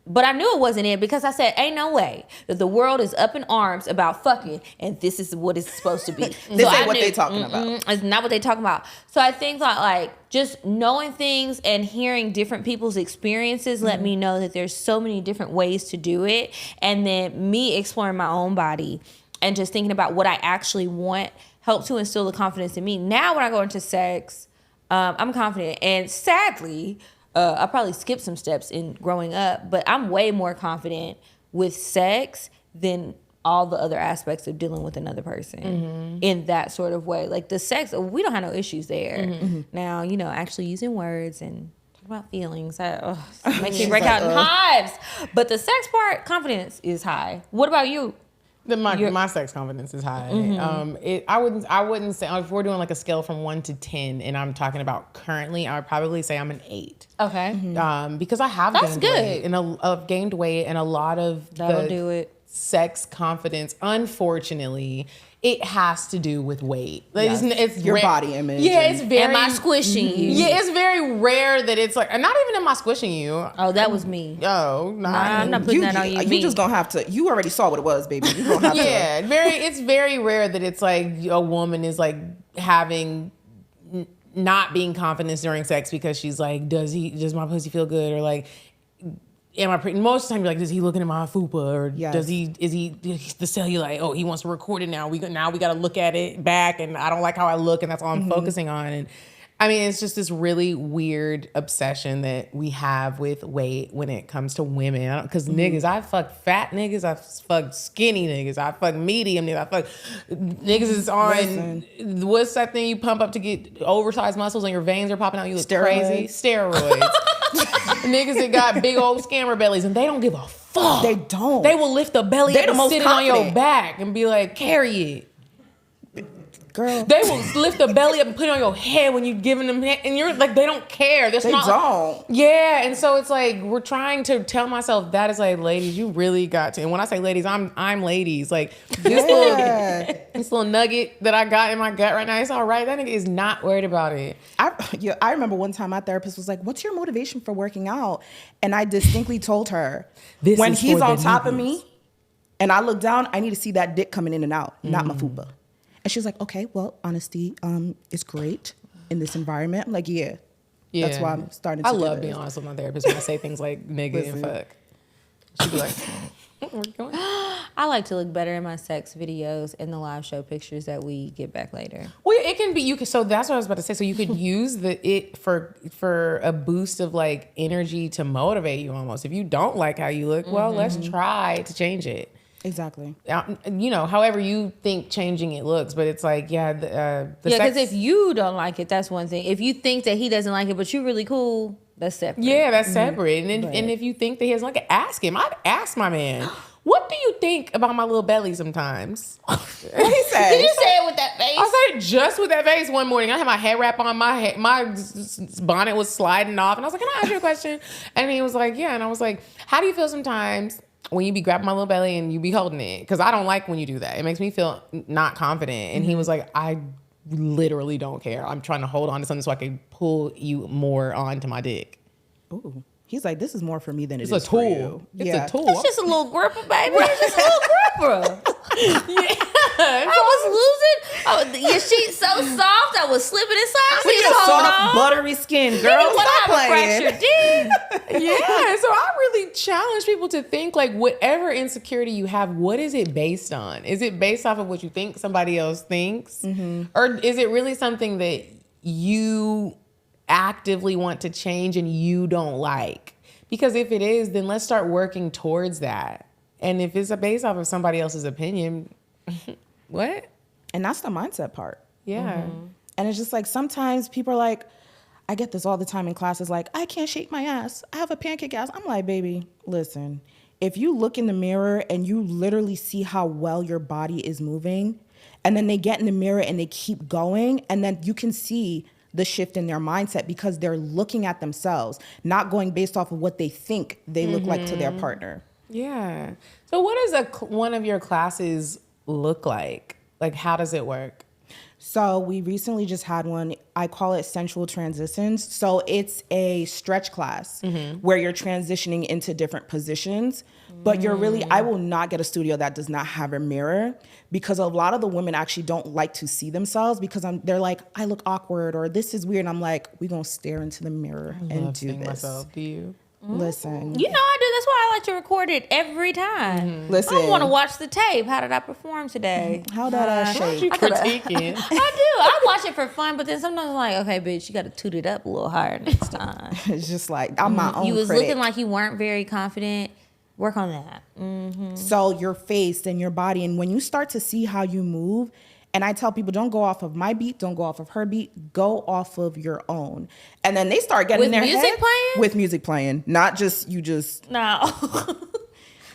But I knew it wasn't it because I said, ain't no way that the world is up in arms about fucking and this is what it's supposed to be. This ain't what they talking about. It's not what they talking about. So I think that like just knowing things and hearing different people's experiences let me know that there's so many different ways to do it. And then me exploring my own body and just thinking about what I actually want helped to instill the confidence in me. Now when I go into sex, I'm confident. And sadly, I probably skipped some steps in growing up, but I'm way more confident with sex than all the other aspects of dealing with another person in that sort of way. Like the sex, we don't have no issues there. Now, you know, actually using words and talking about feelings, makes me break out in hives. But the sex part, confidence is high. What about you? My sex confidence is high. I wouldn't say, if we're doing like a scale from 1 to 10 and I'm talking about currently, I would probably say I'm an 8. Okay. Because I have That's gained good. weight and I've gained weight, and a lot of That'll do it. sex confidence, unfortunately, it has to do with weight. Like, Yes. it's Your rare. body image. Yeah, it's very. Am I squishing you? Yeah, it's very rare that it's like, not even am I squishing you. Oh, that was me. Oh, Nah, I'm not putting that on you. You just gonna have to. You already saw what it was, baby. You gonna have to. Yeah, it's very rare that it's like a woman is like having not being confident during sex because she's like, does my pussy feel good, or like, am I pretty? Most of the time, you're like, is he looking at my fupa, or is he the cellulite? Oh, he wants to record it now. We got to look at it back, and I don't like how I look, and that's all I'm focusing on. And I mean, it's just this really weird obsession that we have with weight when it comes to women. Because niggas, I fuck fat niggas, I fuck skinny niggas, I fuck medium niggas, I fuck niggas is on, what's that thing you pump up to get oversized muscles and your veins are popping out, you look crazy? Steroids. Niggas that got big old scammer bellies and they don't give a fuck. They don't. They will lift the belly They're up the and most sit it on your confident. back and be like, carry it. Girl. They will lift the belly up and put it on your head when you're giving them head, and you're like, they don't care. They don't. Yeah, and so it's like we're trying to tell myself that is like, ladies, you really got to. And when I say ladies, I'm ladies. Like this little nugget that I got in my gut right now, it's all right. That nigga is not worried about it. I remember one time my therapist was like, "What's your motivation for working out?" And I distinctly told her, This when is he's for on the top of niggas. me, and I look down, I need to see that dick coming in and out, not my fupa. And she was like, okay, well, honesty is great in this environment. I'm like, yeah. That's why I'm starting to I do love this. being honest with my therapist when I say things like nigga and fuck. She'd be like, where you going? I like to look better in my sex videos and the live show pictures that we get back later. Well, it can be, so that's what I was about to say. So you could use it for a boost of like energy to motivate you almost. If you don't like how you look, well, let's try to change it. Exactly. You know, however you think changing it looks, but it's like, Because if you don't like it, that's one thing. If you think that he doesn't like it, but you're really cool, that's separate. Yeah, that's separate. And if you think that he doesn't like it, ask him. I'd ask my man, what do you think about my little belly sometimes? What he said? Did you say it with that face? I said it just with that face one morning. I had my head wrap on, my bonnet was sliding off, and I was like, can I ask you a question? And he was like, yeah. And I was like, how do you feel sometimes when you be grabbing my little belly and you be holding it? Because I don't like when you do that. It makes me feel not confident. And he was like, I literally don't care. I'm trying to hold on to something so I can pull you more onto my dick. Ooh. He's like, this is more for me than It's it a is for tool. you. It's a tool. It's just a little gripper, baby. It's just a little gripper. I was losing. Your sheet's so soft. I was slipping inside. With your soft, buttery skin, girl. Stop playing. Yeah, so I really challenge people to think like whatever insecurity you have, what is it based on? Is it based off of what you think somebody else thinks? Or is it really something that you actively want to change and you don't like? Because if it is, then let's start working towards that. And if it's based off of somebody else's opinion, what? And that's the mindset part. Yeah. And it's just like sometimes people are like, I get this all the time in classes, like, I can't shake my ass. I have a pancake ass. I'm like, baby, listen, if you look in the mirror and you literally see how well your body is moving, and then they get in the mirror and they keep going, and then you can see the shift in their mindset because they're looking at themselves, not going based off of what they think they look like to their partner. Yeah. So what does one of your classes look like? Like, how does it work? So we recently just had one. I call it sensual transitions. So it's a stretch class where you're transitioning into different positions, but you're really, I will not get a studio that does not have a mirror because a lot of the women actually don't like to see themselves because they're like, I look awkward or this is weird. And I'm like, we're going to stare into the mirror and do this. Myself. Do you? Listen. You know I do. That's why I like to record it every time. Listen. I don't want to watch the tape. How did I perform today? How did I shape? You critiquing. I do. I watch it for fun, but then sometimes I'm like, okay, bitch, you got to toot it up a little higher next time. It's just like, I'm my own You was critic. looking like you weren't very confident. Work on that. So your face and your body, and when you start to see how you move, and I tell people, don't go off of my beat, don't go off of her beat, go off of your own. And then they start getting With in their music head playing? with music playing, not just you just. No.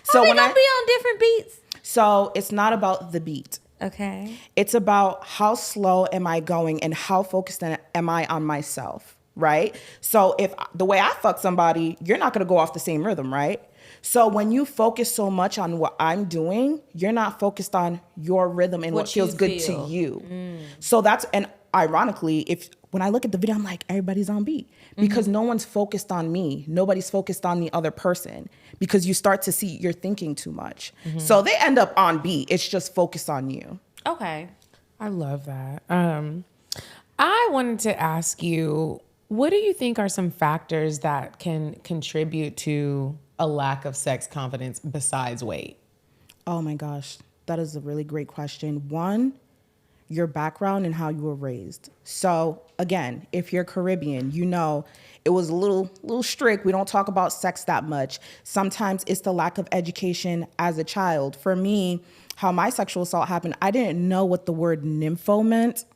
So They when gonna be on different beats. so it's not about the beat. Okay. It's about how slow am I going and how focused am I on myself, right? So if the way I fuck somebody, you're not gonna go off the same rhythm, right? So when you focus so much on what I'm doing, you're not focused on your rhythm and what feels good to you. So that's, and ironically, when I look at the video, I'm like, everybody's on beat because no one's focused on me. Nobody's focused on the other person because you start to see you're thinking too much. So they end up on beat. It's just focused on you. Okay. I love that. I wanted to ask you, what do you think are some factors that can contribute to a lack of sex confidence besides weight? Oh my gosh, that is a really great question. One, your background and how you were raised. So again, if you're Caribbean, you know it was a little strict. We don't talk about sex that much. Sometimes it's the lack of education as a child. For me, how my sexual assault happened, I didn't know what the word nympho meant.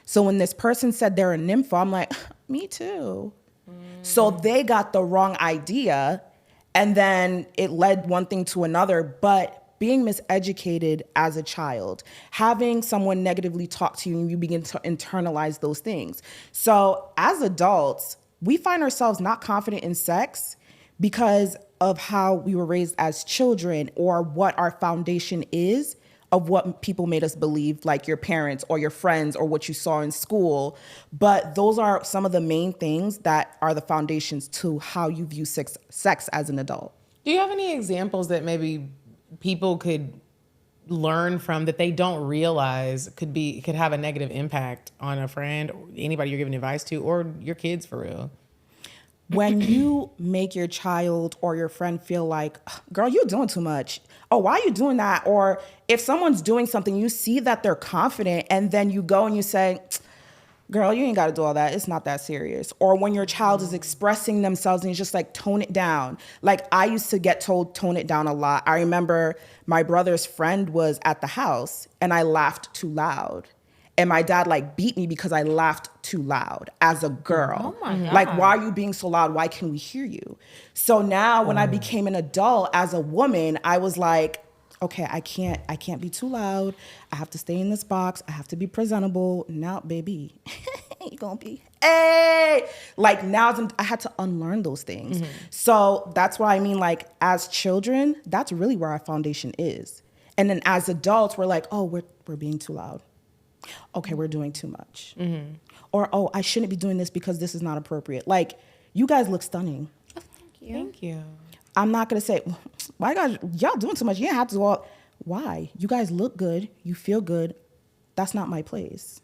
So when this person said they're a nympho, I'm like, me too. So they got the wrong idea. And then it led one thing to another, but being miseducated as a child, having someone negatively talk to you and you begin to internalize those things. So as adults, we find ourselves not confident in sex because of how we were raised as children or what our foundation is of what people made us believe, like your parents or your friends or what you saw in school. But those are some of the main things that are the foundations to how you view sex as an adult. Do you have any examples that maybe people could learn from that they don't realize could have a negative impact on a friend, or anybody you're giving advice to, or your kids for real? When you make your child or your friend feel like, girl, you're doing too much. Oh, why are you doing that? Or if someone's doing something, you see that they're confident and then you go and you say, girl, you ain't got to do all that. It's not that serious. Or when your child is expressing themselves and you're just like, tone it down. Like I used to get told, tone it down a lot. I remember my brother's friend was at the house and I laughed too loud. And my dad beat me because I laughed too loud as a girl. Oh my God. Like, why are you being so loud? Why can't we hear you? So now when I became an adult as a woman, I was like, okay, I can't be too loud. I have to stay in this box. I have to be presentable. Now, baby, you gonna be, hey! Now I had to unlearn those things. So that's what I mean, as children, that's really where our foundation is. And then as adults, we're like, oh, we're being too loud. Okay, we're doing too much. Or, oh, I shouldn't be doing this because this is not appropriate. You guys look stunning. Thank you. I'm not going to say, why y'all doing too much? You didn't have to do all. Why? You guys look good. You feel good. That's not my place.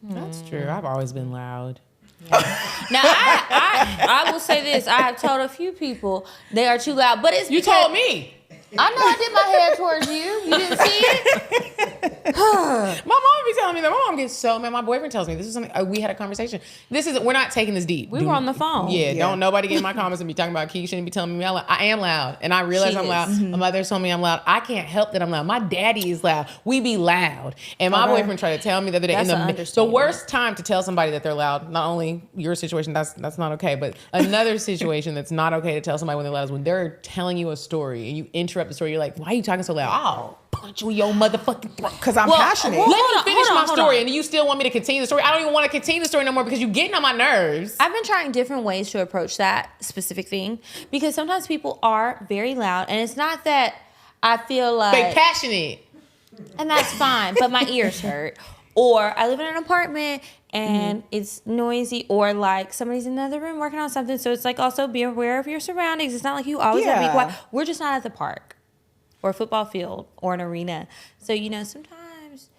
That's true. I've always been loud. Now, I will say this. I have told a few people they are too loud, but it's You because told me. I know I did my head towards you. You didn't see it? My mom be telling me that. My mom gets so mad. My boyfriend tells me this is something we had a conversation. We're not taking this deep. We were on the phone. Yeah, don't nobody get in my comments and be talking about Kiki. Shouldn't be telling me I'm loud. I am loud, and I realize I'm loud. My mother told me I'm loud. I can't help that I'm loud. My daddy is loud. We be loud, and my boyfriend tried to tell me the other day. The worst time to tell somebody that they're loud. Not only your situation, that's not okay, but another situation that's not okay to tell somebody when they're loud is when they're telling you a story and you interrupt the story. You're like, why are you talking so loud? I'll punch you in your motherfucking throat. Because I'm passionate. Let me finish my story, and you still want me to continue the story. I don't even want to continue the story no more because you're getting on my nerves. I've been trying different ways to approach that specific thing because sometimes people are very loud, and it's not that I feel like They passionate. and that's fine, but my ears hurt. Or I live in an apartment and it's noisy, or like somebody's in another room working on something. So it's like also be aware of your surroundings. It's not like you always have to be quiet. We're just not at the park or a football field or an arena. So, sometimes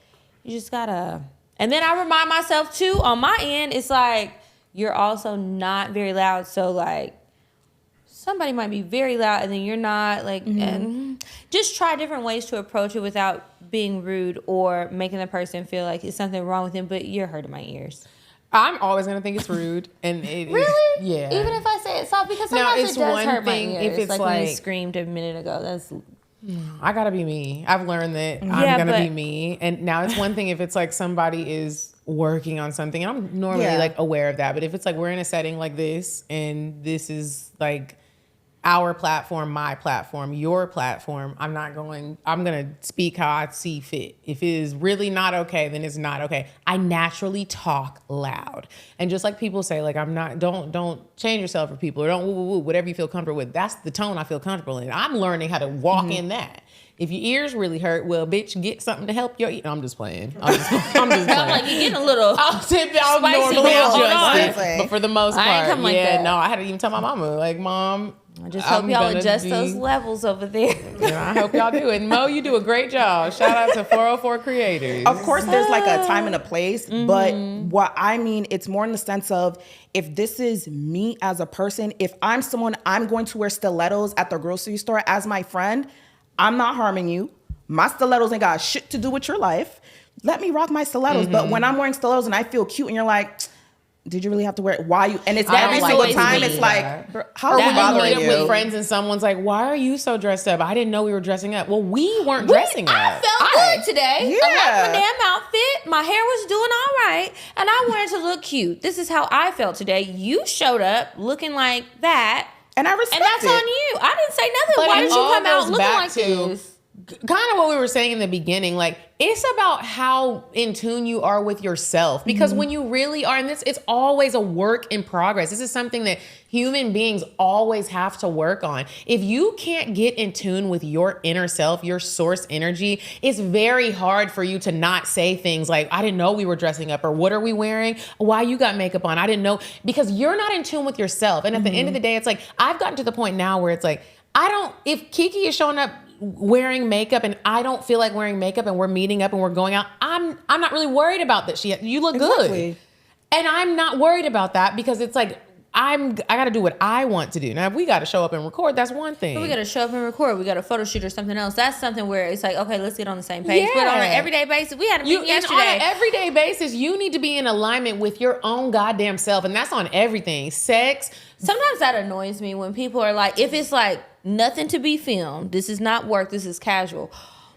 you just gotta. And then I remind myself too, on my end, it's like you're also not very loud. So like somebody might be very loud and then you're not, like, and just try different ways to approach it without being rude or making the person feel like it's something wrong with them, but you're hurting my ears. I'm always gonna think it's rude, and it Really? is, yeah. Even if I say it soft, because Now, sometimes it's it does one hurt thing my ears. if it's like when you like- screamed a minute ago. That's I gotta be me. I've learned that I'm gonna be me, and now it's one thing if it's like somebody is working on something, and I'm normally like aware of that. But if it's like we're in a setting like this, and this is like our platform, my platform, your platform, I'm gonna speak how I see fit. If it is really not okay, then it's not okay. I naturally talk loud. And just like people say, like, don't change yourself for people, or don't woo, whatever you feel comfortable with. That's the tone I feel comfortable in. I'm learning how to walk in that. If your ears really hurt, well, bitch, get something to help your ears. I'm just playing. I'm just playing. I'm like, you're getting a little I'll normally on. adjust it, but for the most part, I ain't come like that. no, I had to even tell my mama, like, Mom, I just hope y'all adjust those levels over there. I hope y'all do. And Mo, you do a great job. Shout out to 404 Creators. Of course, there's like a time and a place, but what I mean, it's more in the sense of if this is me as a person, if I'm someone, I'm going to wear stilettos at the grocery store as my friend, I'm not harming you. My stilettos ain't got shit to do with your life. Let me rock my stilettos. But when I'm wearing stilettos and I feel cute and you're like, did you really have to wear it? Why you? And it's every single time. It's like, bro, how are we bothering you? With friends and someone's like, why are you so dressed up? I didn't know we were dressing up. Well, we weren't dressing up. I felt good today. Yeah. I liked my damn outfit. My hair was doing all right. And I wanted to look cute. This is how I felt today. You showed up looking like that. And I respect it. And that's on you. I didn't say nothing. But Why it did you all come out goes looking back like to this? Kind of what we were saying in the beginning, like it's about how in tune you are with yourself, because when you really are, and it's always a work in progress. This is something that human beings always have to work on. If you can't get in tune with your inner self, your source energy, it's very hard for you to not say things like, I didn't know we were dressing up, or what are we wearing? Why you got makeup on? I didn't know, because you're not in tune with yourself. And at the end of the day, it's like, I've gotten to the point now where it's like, if Kiki is showing up wearing makeup and I don't feel like wearing makeup and we're meeting up and we're going out, I'm not really worried about that. You look good. And I'm not worried about that, because it's like, I got to do what I want to do. Now, if we got to show up and record, that's one thing. But we got to show up and record. We got a photo shoot or something else. That's something where it's like, okay, let's get on the same page. Yeah. But on an everyday basis, we had a meeting yesterday. On an everyday basis, you need to be in alignment with your own goddamn self. And that's on everything. Sex. Sometimes that annoys me when people are like, if it's like nothing to be filmed, this is not work, this is casual.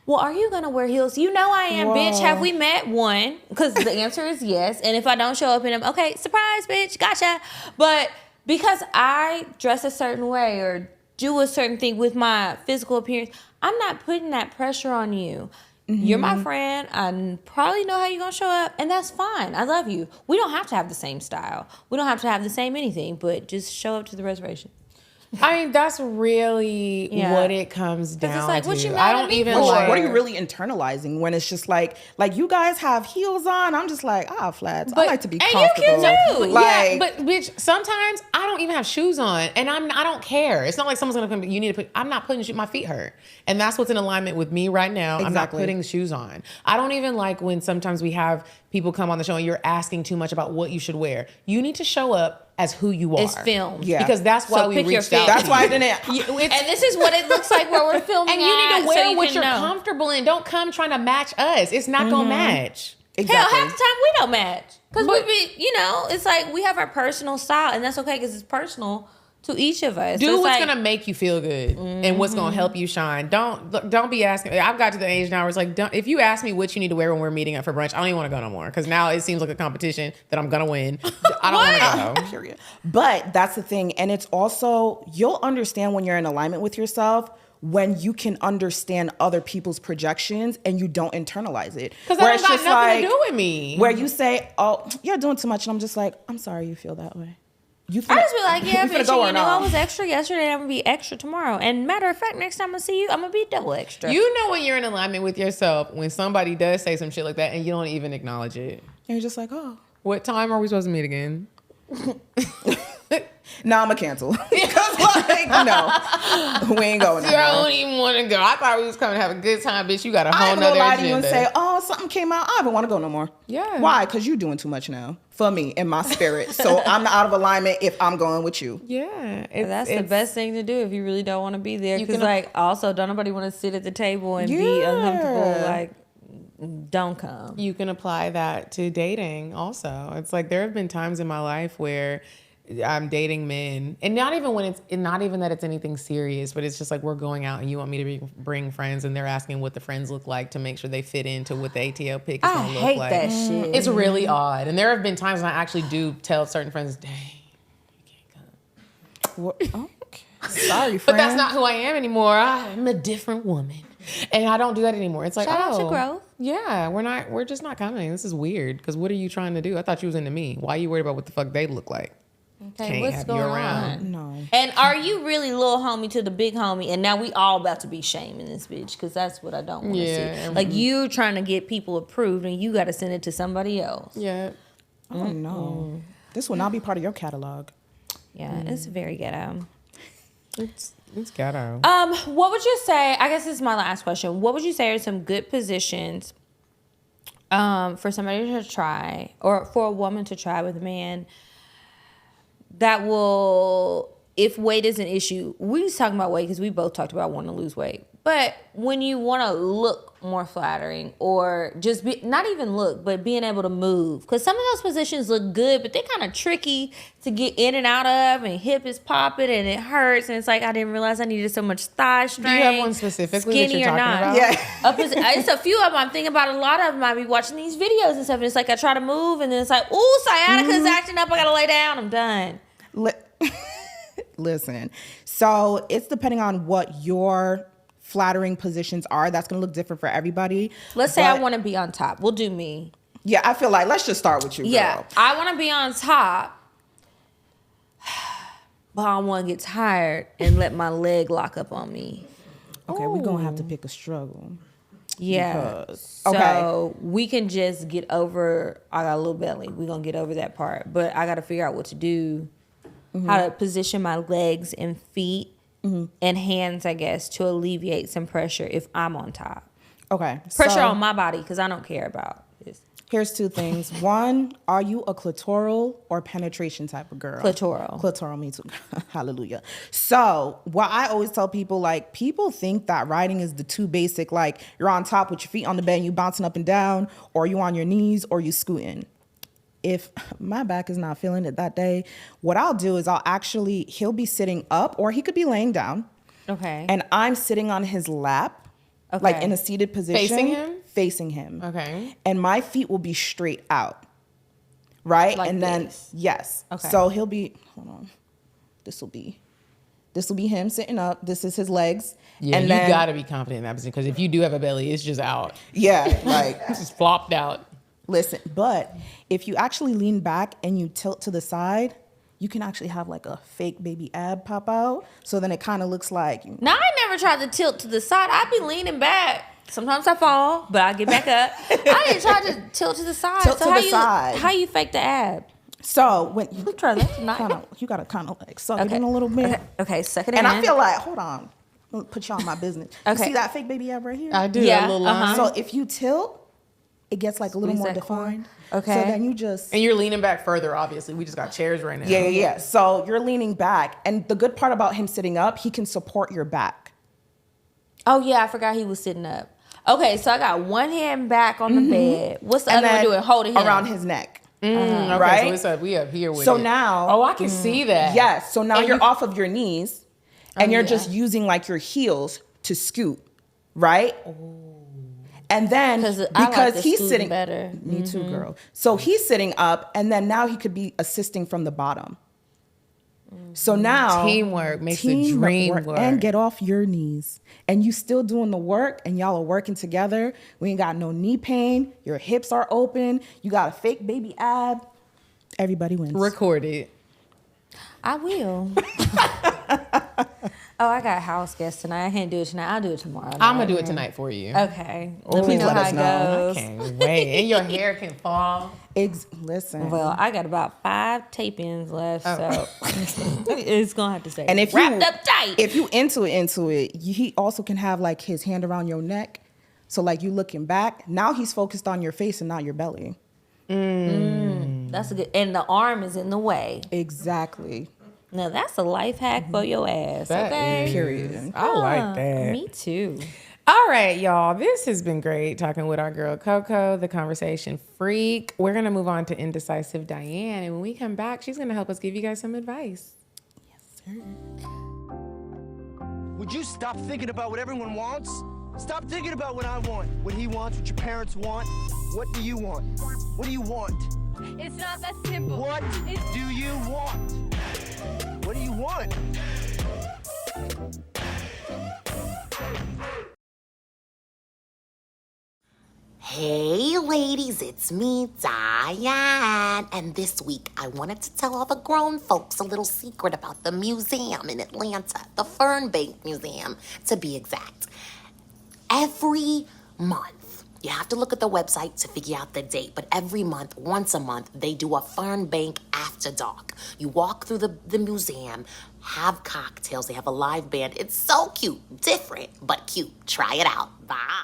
Well, are you gonna wear heels? You know I am, bitch. Have we met? One, because the answer is yes. And if I don't show up in them, okay, surprise, bitch, gotcha. But because I dress a certain way or do a certain thing with my physical appearance, I'm not putting that pressure on you. You're my friend. I probably know how you're going to show up, and that's fine. I love you. We don't have to have the same style. We don't have to have the same anything, but just show up to the reservation. I mean, that's really Yeah. what it comes down it's like, to. what you I mad at don't me even for? like. What are you really internalizing when it's just like you guys have heels on? I'm just like, flats. I like to be and you comfortable. can too. Yeah, but bitch, sometimes I don't even have shoes on, and I don't care. It's not like someone's gonna come. You need to put. I'm not putting shoes. My feet hurt, and that's what's in alignment with me right now. I'm not Exactly. putting shoes on. I don't even like when sometimes we have people come on the show and you're asking too much about what you should wear. You need to show up as who you are. It's filmed. Yeah. Because that's why So we pick your reached out. fit. That's why I didn't. And this is what it looks like where we're filming. And you need at, to wear so what can you're know. comfortable in. Don't come trying to match us. It's not gonna match. Exactly. Hell, half the time we don't match. Because we be, it's like we have our personal style, and that's okay because it's personal to each of us. Do So it's what's like, gonna make you feel good and what's gonna help you shine. Don't be asking. I've got to the age now where it's like, if you ask me what you need to wear when we're meeting up for brunch, I don't even want to go no more because now it seems like a competition that I'm gonna win. I don't want to go. Period. But that's the thing, and it's also you'll understand when you're in alignment with yourself when you can understand other people's projections and you don't internalize it. Because that don't got nothing to do with me. Where you say, "Oh, you're doing too much," and I'm just like, "I'm sorry you feel that way." I just be like, yeah, you finna bitch, go or you know, not? I was extra yesterday, I'm gonna be extra tomorrow. And matter of fact, next time I see you, I'm gonna be double extra. You know when you're in alignment with yourself when somebody does say some shit like that and you don't even acknowledge it. And you're just like, "Oh, What time are we supposed to meet again? now I'm gonna cancel." Because no, we ain't going I there. don't even want to go. I thought we was coming to have a good time, bitch. You got a I whole ain't gonna nother lie agenda. to you and say, "Oh, something came out. I don't want to go no more." Yeah. Why? Because you're doing too much now for me in my spirit. So I'm not out of alignment if I'm going with you. Yeah. That's the best thing to do if you really don't want to be there. You Because, can- like, also, don't nobody want to sit at the table and be Yeah. uncomfortable. Like, don't come. You can apply that to dating also. It's like there have been times in my life where I'm dating men, and not even that it's anything serious, but it's just like we're going out and you want me to bring friends, and they're asking what the friends look like to make sure they fit into what the ATL pick is I gonna look hate like. that shit. It's really odd, and there have been times when I actually do tell certain friends, "Dang, you can't come." What? Oh, okay. Sorry, friend. But that's not who I am anymore. I'm a different woman, and I don't do that anymore. It's like, Shout out to growth. Yeah, we're just not coming. This is weird. Because what are you trying to do? I thought you was into me. Why are you worried about what the fuck they look like? Okay, Can't what's have going you around. on? No. And are you really little homie to the big homie? And now we all about to be shaming this bitch because that's what I don't want to Yeah. see. Like you trying to get people approved and you got to send it to somebody else. Yeah. Oh no. This will not be part of your catalog. Yeah, it's very ghetto. It's ghetto. What would you say? I guess this is my last question. What would you say are some good positions for somebody to try or for a woman to try with a man that will, if weight is an issue, we was talking about weight because we both talked about wanting to lose weight. But when you want to look more flattering or just be, not even look, but being able to move. Because some of those positions look good, but they're kind of tricky to get in and out of, and hip is popping and it hurts. And it's like, I didn't realize I needed so much thigh strength. Do you have one specifically that skinny you're or talking not. about? Yeah. It's a few of them I'm thinking about. A lot of them I be watching these videos and stuff, and it's like I try to move, and then it's like, ooh, sciatica's acting up. I gotta lay down. I'm done. Listen. So it's depending on what your flattering positions are. That's going to look different for everybody. Let's say I want to be on top. We'll do me. Yeah, I feel like let's just start with you, girl. Yeah, I want to be on top, but I don't want to get tired and let my leg lock up on me. Okay, we're going to have to pick a struggle. Yeah. Because- So we can just get over, I got a little belly. We're going to get over that part. But I got to figure out what to do, how to position my legs and feet and hands, I guess, to alleviate some pressure if I'm on top. Okay. Pressure so on my body because I don't care about this. Here's two things. One, are you a clitoral or penetration type of girl? Clitoral. Clitoral, me too. Hallelujah. So what I always tell people, like, people think that riding is the two basic, like, you're on top with your feet on the bed and you bouncing up and down, or you on your knees, or you scooting. If my back is not feeling it that day, what I'll do is he'll be sitting up or he could be laying down. Okay. And I'm sitting on his lap, like in a seated position. Facing him? Facing him. Okay. And my feet will be straight out. Right? Like and then, this? yes. Okay. So he'll be, hold on. This will be him sitting up. This is his legs. Yeah, and you then, gotta be confident in that position because if you do have a belly, it's just out. Yeah, like, It's just flopped out. listen, but if you actually lean back and you tilt to the side, you can actually have like a fake baby ab pop out. So then it kind of looks like. Now, I never tried to tilt to the side. I be leaning back. Sometimes I fall, but I get back up. I didn't try to tilt to the side. Tilt to the side. How you fake the ab? So when you try that tonight. You gotta kind of like suck it in a little bit. Okay, suck it in. And I feel like, hold on, I'm gonna put you on my business. Okay. You see that fake baby ab right here? I do. Yeah, That little line. So if you tilt, it gets like a little Squeeze more that defined. cord. Okay. So then you just. And you're leaning back further, obviously. We just got chairs right now. Yeah. So you're leaning back. And the good part about him sitting up, he can support your back. Oh, yeah, I forgot he was sitting up. Okay, so I got one hand back on the bed. What's the other one doing? Holding him. Around his neck. Okay, Right? so it's up, we up here with So it. now. Oh, I can see that. Yes. So now And you're you- off of your knees and you're just using like your heels to scoot, right? And then I like because the he's scooting sitting. better. Me too, girl. So he's sitting up and then now he could be assisting from the bottom. So now Teamwork makes the dream work. and get off your knees. And you still doing the work and y'all are working together. We ain't got no knee pain. Your hips are open. You got a fake baby ab. Everybody wins. Record it. I will. Oh, I got house guests tonight. I can't do it tonight. I'll do it tomorrow. I'm going to do it tonight for you. Okay. Let me Please know let how us it know. goes. I can't wait. And your hair can fall. Listen. Well, I got about 5 tape-ins left, so it's gonna have to stay And if wrapped up tight. If you into it, he also can have like his hand around your neck. So like you looking back, now he's focused on your face and not your belly. That's a good. And the arm is in the way. Exactly. Now that's a life hack for your ass. That okay. is- Period. I like that. Me too. All right, y'all. This has been great talking with our girl Coco, the Conversation Freak. We're going to move on to Indecisive Diane. And when we come back, she's going to help us give you guys some advice. Would you stop thinking about what everyone wants? Stop thinking about what I want, what he wants, what your parents want. What do you want? What do you want? It's not that simple. What do you want? What do you want? Hey ladies, it's me, Diane. And this week I wanted to tell all the grown folks a little secret about the museum in Atlanta, the Fernbank Museum, to be exact. Every month, you have to look at the website to figure out the date, but every month, once a month, they do a Fernbank After Dark. You walk through the museum, have cocktails, they have a live band. It's so cute, different, but cute. Try it out. Bye.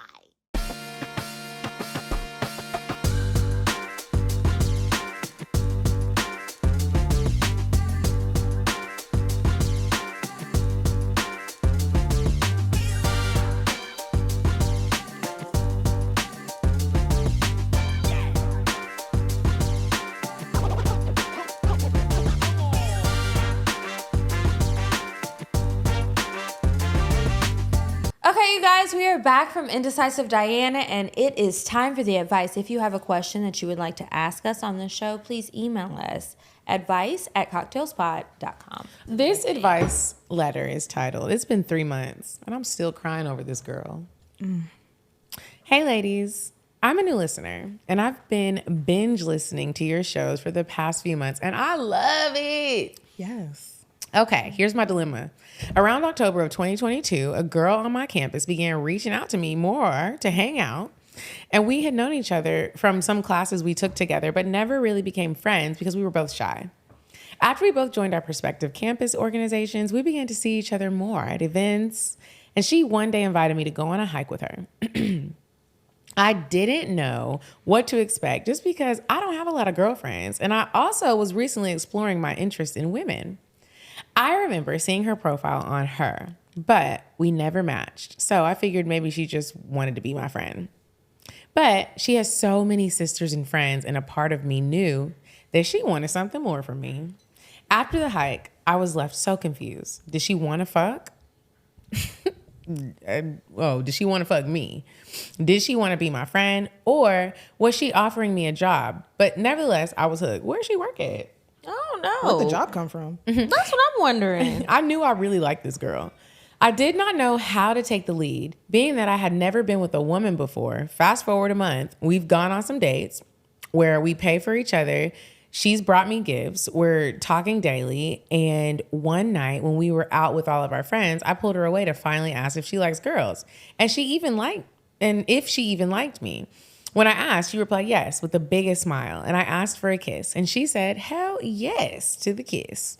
Okay, you guys, we are back from Indecisive Diana, and it is time for the advice. If you have a question that you would like to ask us on the show, please email us advice@cocktailspod.com. This advice letter is titled, It's Been 3 months, and I'm still crying over this girl. Hey, ladies. I'm a new listener, and I've been binge listening to your shows for the past few months, and I love it. Yes. Okay, here's my dilemma. Around October of 2022, a girl on my campus began reaching out to me more to hang out. And we had known each other from some classes we took together, but never really became friends because we were both shy. After we both joined our prospective campus organizations, we began to see each other more at events. And she one day invited me to go on a hike with her. I didn't know what to expect just because I don't have a lot of girlfriends. And I also was recently exploring my interest in women. I remember seeing her profile on her, but we never matched. So I figured maybe she just wanted to be my friend. But she has so many sisters and friends, and a part of me knew that she wanted something more from me. After the hike, I was left so confused. Did she want to fuck? Did she want to fuck me? Did she want to be my friend? Or was she offering me a job? But nevertheless, I was hooked. Where'd she work at? Oh, no. Where'd the job come from? That's what I'm wondering. I knew I really liked this girl. I did not know how to take the lead, being that I had never been with a woman before. Fast forward a month, we've gone on some dates where we pay for each other. She's brought me gifts. We're talking daily. And one night when we were out with all of our friends, I pulled her away to finally ask if she likes girls. And if she even liked me. When I asked, she replied yes with the biggest smile. And I asked for a kiss. And she said, hell yes to the kiss.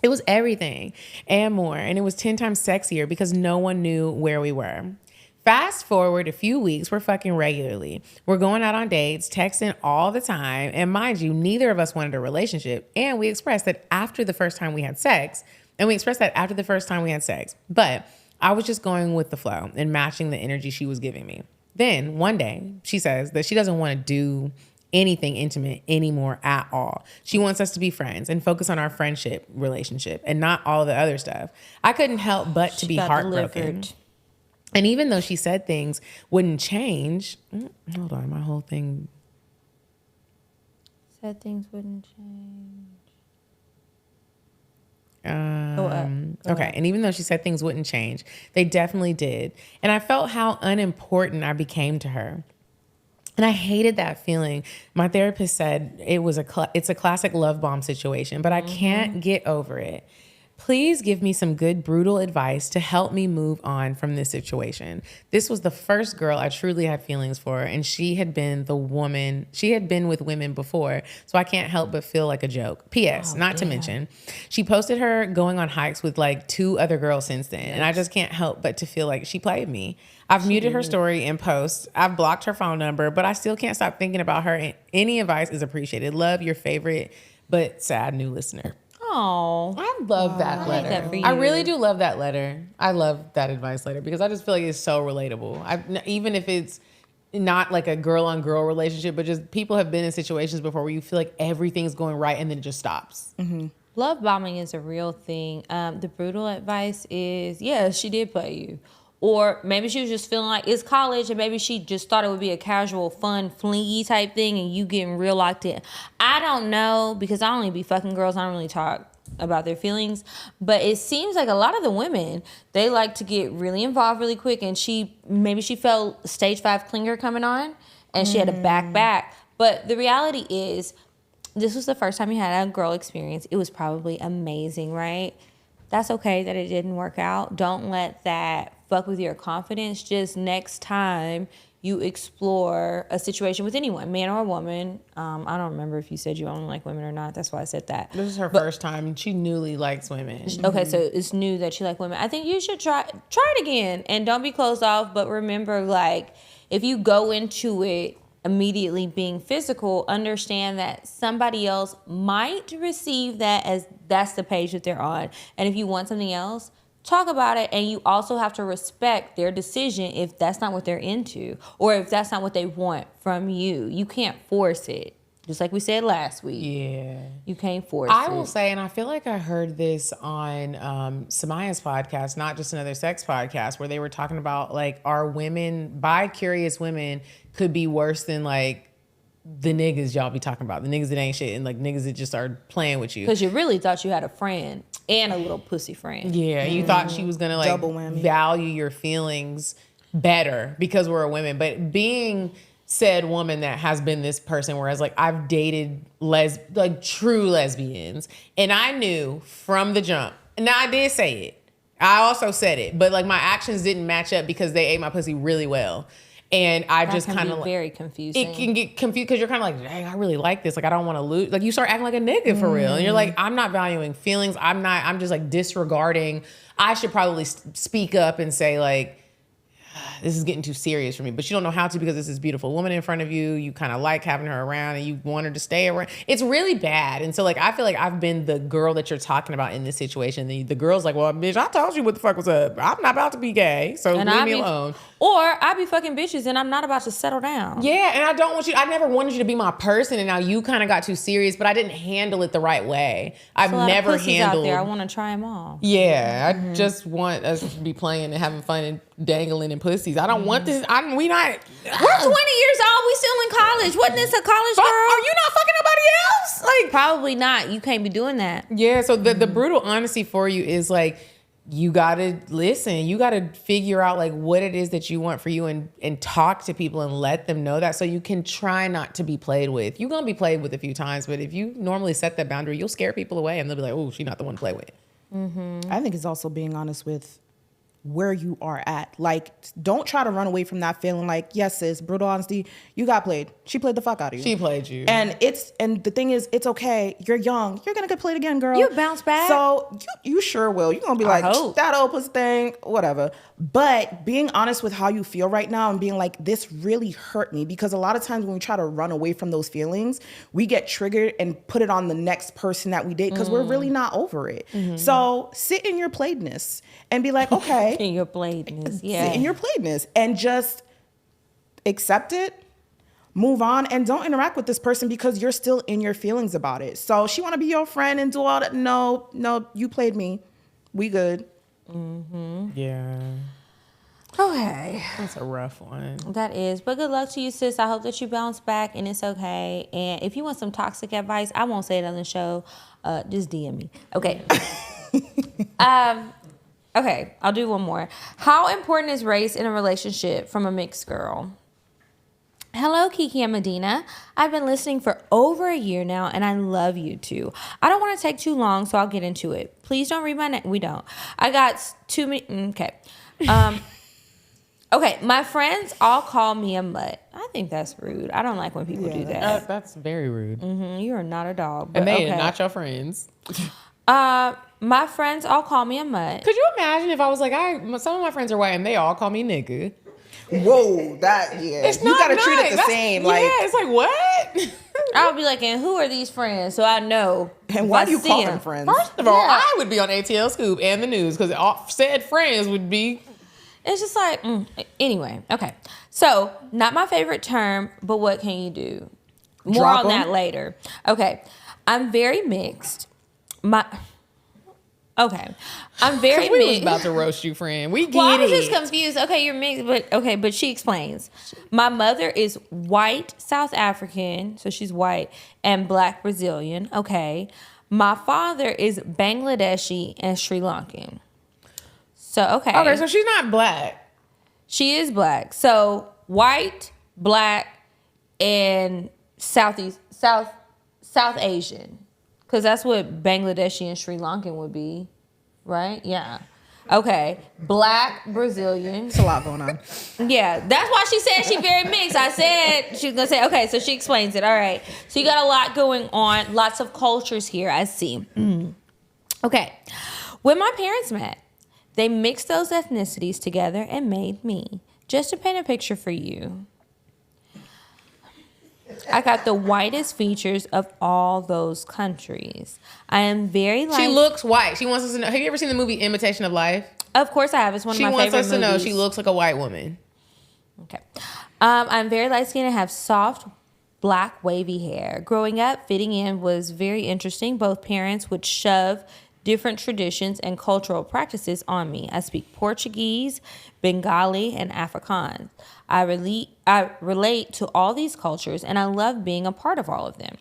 It was everything and more. And it was 10 times sexier because no one knew where we were. Fast forward a few weeks, we're fucking regularly. We're going out on dates, texting all the time. And mind you, neither of us wanted a relationship. And we expressed that after the first time we had sex. But I was just going with the flow and matching the energy she was giving me. Then one day, she says that she doesn't want to do anything intimate anymore at all. She wants us to be friends and focus on our friendship relationship and not all the other stuff. I couldn't help but to be heartbroken. Delivered. And even though she said things wouldn't change, hold on, my whole thing. Said things wouldn't change. Go up. And even though she said things wouldn't change, they definitely did. And I felt how unimportant I became to her. And I hated that feeling. My therapist said it's a classic love bomb situation, but I can't get over it. Please give me some good, brutal advice to help me move on from this situation. This was the first girl I truly had feelings for, and she had been with women before, so I can't help but feel like a joke. P.S. To mention, she posted her going on hikes with like 2 other girls since then, and I just can't help but to feel like she played me. I've muted her story and posts. I've blocked her phone number, but I still can't stop thinking about her, and any advice is appreciated. Love, your favorite but sad new listener. Oh, I love that letter. that for you. I really do love that letter. I love that advice letter because I just feel like it's so relatable. Even if it's not like a girl on girl relationship, but just people have been in situations before where you feel like everything's going right and then it just stops. Mm-hmm. Love bombing is a real thing. The brutal advice is, she did play you. Or maybe she was just feeling like it's college and maybe she just thought it would be a casual, fun, flingy type thing and you getting real locked in. I don't know because I only be fucking girls. I don't really talk about their feelings. But it seems like a lot of the women, they like to get really involved really quick and maybe she felt stage 5 clinger coming on and she had to back. But the reality is this was the first time you had a girl experience. It was probably amazing, right? That's okay that it didn't work out. Don't let that fuck with your confidence. Just next time you explore a situation with anyone, man or a woman. I don't remember if you said you only like women or not. That's why I said that. This is her first time. She newly likes women. Okay, so it's new that you like women. I think you should try it again and don't be closed off. But remember, like, if you go into it immediately being physical, understand that somebody else might receive that as that's the page that they're on. And if you want something else, talk about it. And you also have to respect their decision if that's not what they're into or if that's not what they want from you. You can't force it. Just like we said last week. Yeah. You can't force it. I will say, and I feel like I heard this on Samaya's podcast, not just another sex podcast, where they were talking about like are women, bi-curious women could be worse than like the niggas y'all be talking about. The niggas that ain't shit and like niggas that just are playing with you. Because you really thought you had a friend and a little pussy friend. Yeah, you thought she was gonna like value your feelings better because we're a women. But being said woman that has been this person, whereas like I've dated true lesbians, and I knew from the jump. Now I did say it. I also said it, but like my actions didn't match up because they ate my pussy really well. And I just kind of very confusing. It can get confused because you're kind of like, dang, I really like this. Like I don't want to lose. Like you start acting like a nigga for real, and you're like, I'm not valuing feelings. I'm just like disregarding. I should probably speak up and say like, this is getting too serious for me, but you don't know how to because it's this beautiful woman in front of you. You kind of like having her around and you want her to stay around. It's really bad. And so like, I feel like I've been the girl that you're talking about in this situation. The girl's like, well, bitch, I told you what the fuck was up. I'm not about to be gay, so leave me alone. Or I be fucking bitches and I'm not about to settle down. Yeah, and I never wanted you to be my person, and now you kind of got too serious, but I didn't handle it the right way. I've never handled. Out there. I want to try them all. Yeah, I just want us to be playing and having fun and dangling in pussies. I don't want this. We're 20 years old. We still in college. Wasn't this a college girl? Are you not fucking nobody else? Like probably not. You can't be doing that. Yeah. So the brutal honesty for you is like, you gotta listen. You gotta figure out like what it is that you want for you and talk to people and let them know that so you can try not to be played with. You're gonna be played with a few times, but if you normally set that boundary, you'll scare people away and they'll be like, oh, she's not the one to play with. I think it's also being honest with where you are at. Like, don't try to run away from that feeling like, yes, sis, brutal honesty, you got played. She played the fuck out of you. She played you. And the thing is, it's okay. You're young. You're going to get played again, girl. You bounce back. So you sure will. You're going to be like, that opus thing, whatever. But being honest with how you feel right now and being like, this really hurt me. Because a lot of times when we try to run away from those feelings, we get triggered and put it on the next person that we date because we're really not over it. So sit in your playedness and be like, okay. In your playedness, yeah. Sit in your playedness and just accept it, move on, and don't interact with this person because you're still in your feelings about it. So she want to be your friend and do all that. No, you played me. We good. Yeah. Okay. That's a rough one. That is. But good luck to you, sis. I hope that you bounce back and it's okay. And if you want some toxic advice, I won't say it on the show. Just DM me. Okay. Okay, I'll do one more. How important is race in a relationship from a mixed girl? Hello, Kiki and Medina. I've been listening for over a year now, and I love you too. I don't want to take too long, so I'll get into it. Please don't read my name. We don't. I got too many. Okay. Okay, my friends all call me a mutt. I think that's rude. I don't like when people do that. That's very rude. You are not a dog. And they are not your friends. My friends all call me a mutt. Could you imagine if I was like, some of my friends are white and they all call me nigga? Whoa, that, yeah. It's you gotta nice. treat it the same. Like, yeah, it's like, what? I'll be like, and who are these friends? So I know. And why do you call them friends? First of all, I would be on ATL Scoop and the news because said friends would be. It's just like, anyway, okay. So, not my favorite term, but what can you do? More on that later. Okay, I'm very mixed. I'm very mixed. We was about to roast you, friend. We get it. Well, I was just confused. Okay, you're mixed, but she explains. My mother is white South African, so she's white, and black Brazilian. Okay. My father is Bangladeshi and Sri Lankan. So, okay. Okay, so she's not black. She is black. So, white, black, and South Asian. Because that's what Bangladeshi and Sri Lankan would be, right? Yeah. Okay. Black, Brazilian. There's a lot going on. Yeah. That's why she said she's very mixed. I said she was going to say, okay, so she explains it. All right. So you got a lot going on. Lots of cultures here, I see. Okay. When my parents met, they mixed those ethnicities together and made me. Just to paint a picture for you. I got the whitest features of all those countries. I am very light. She looks white. She wants us to know. Have you ever seen the movie Imitation of Life? Of course I have. It's one of my favorite movies. She wants us to know she looks like a white woman. Okay. I'm very light skinned and have soft black wavy hair. Growing up, fitting in was very interesting. Both parents would shove different traditions and cultural practices on me. I speak Portuguese, Bengali, and Afrikaans. I relate to all these cultures, and I love being a part of all of them.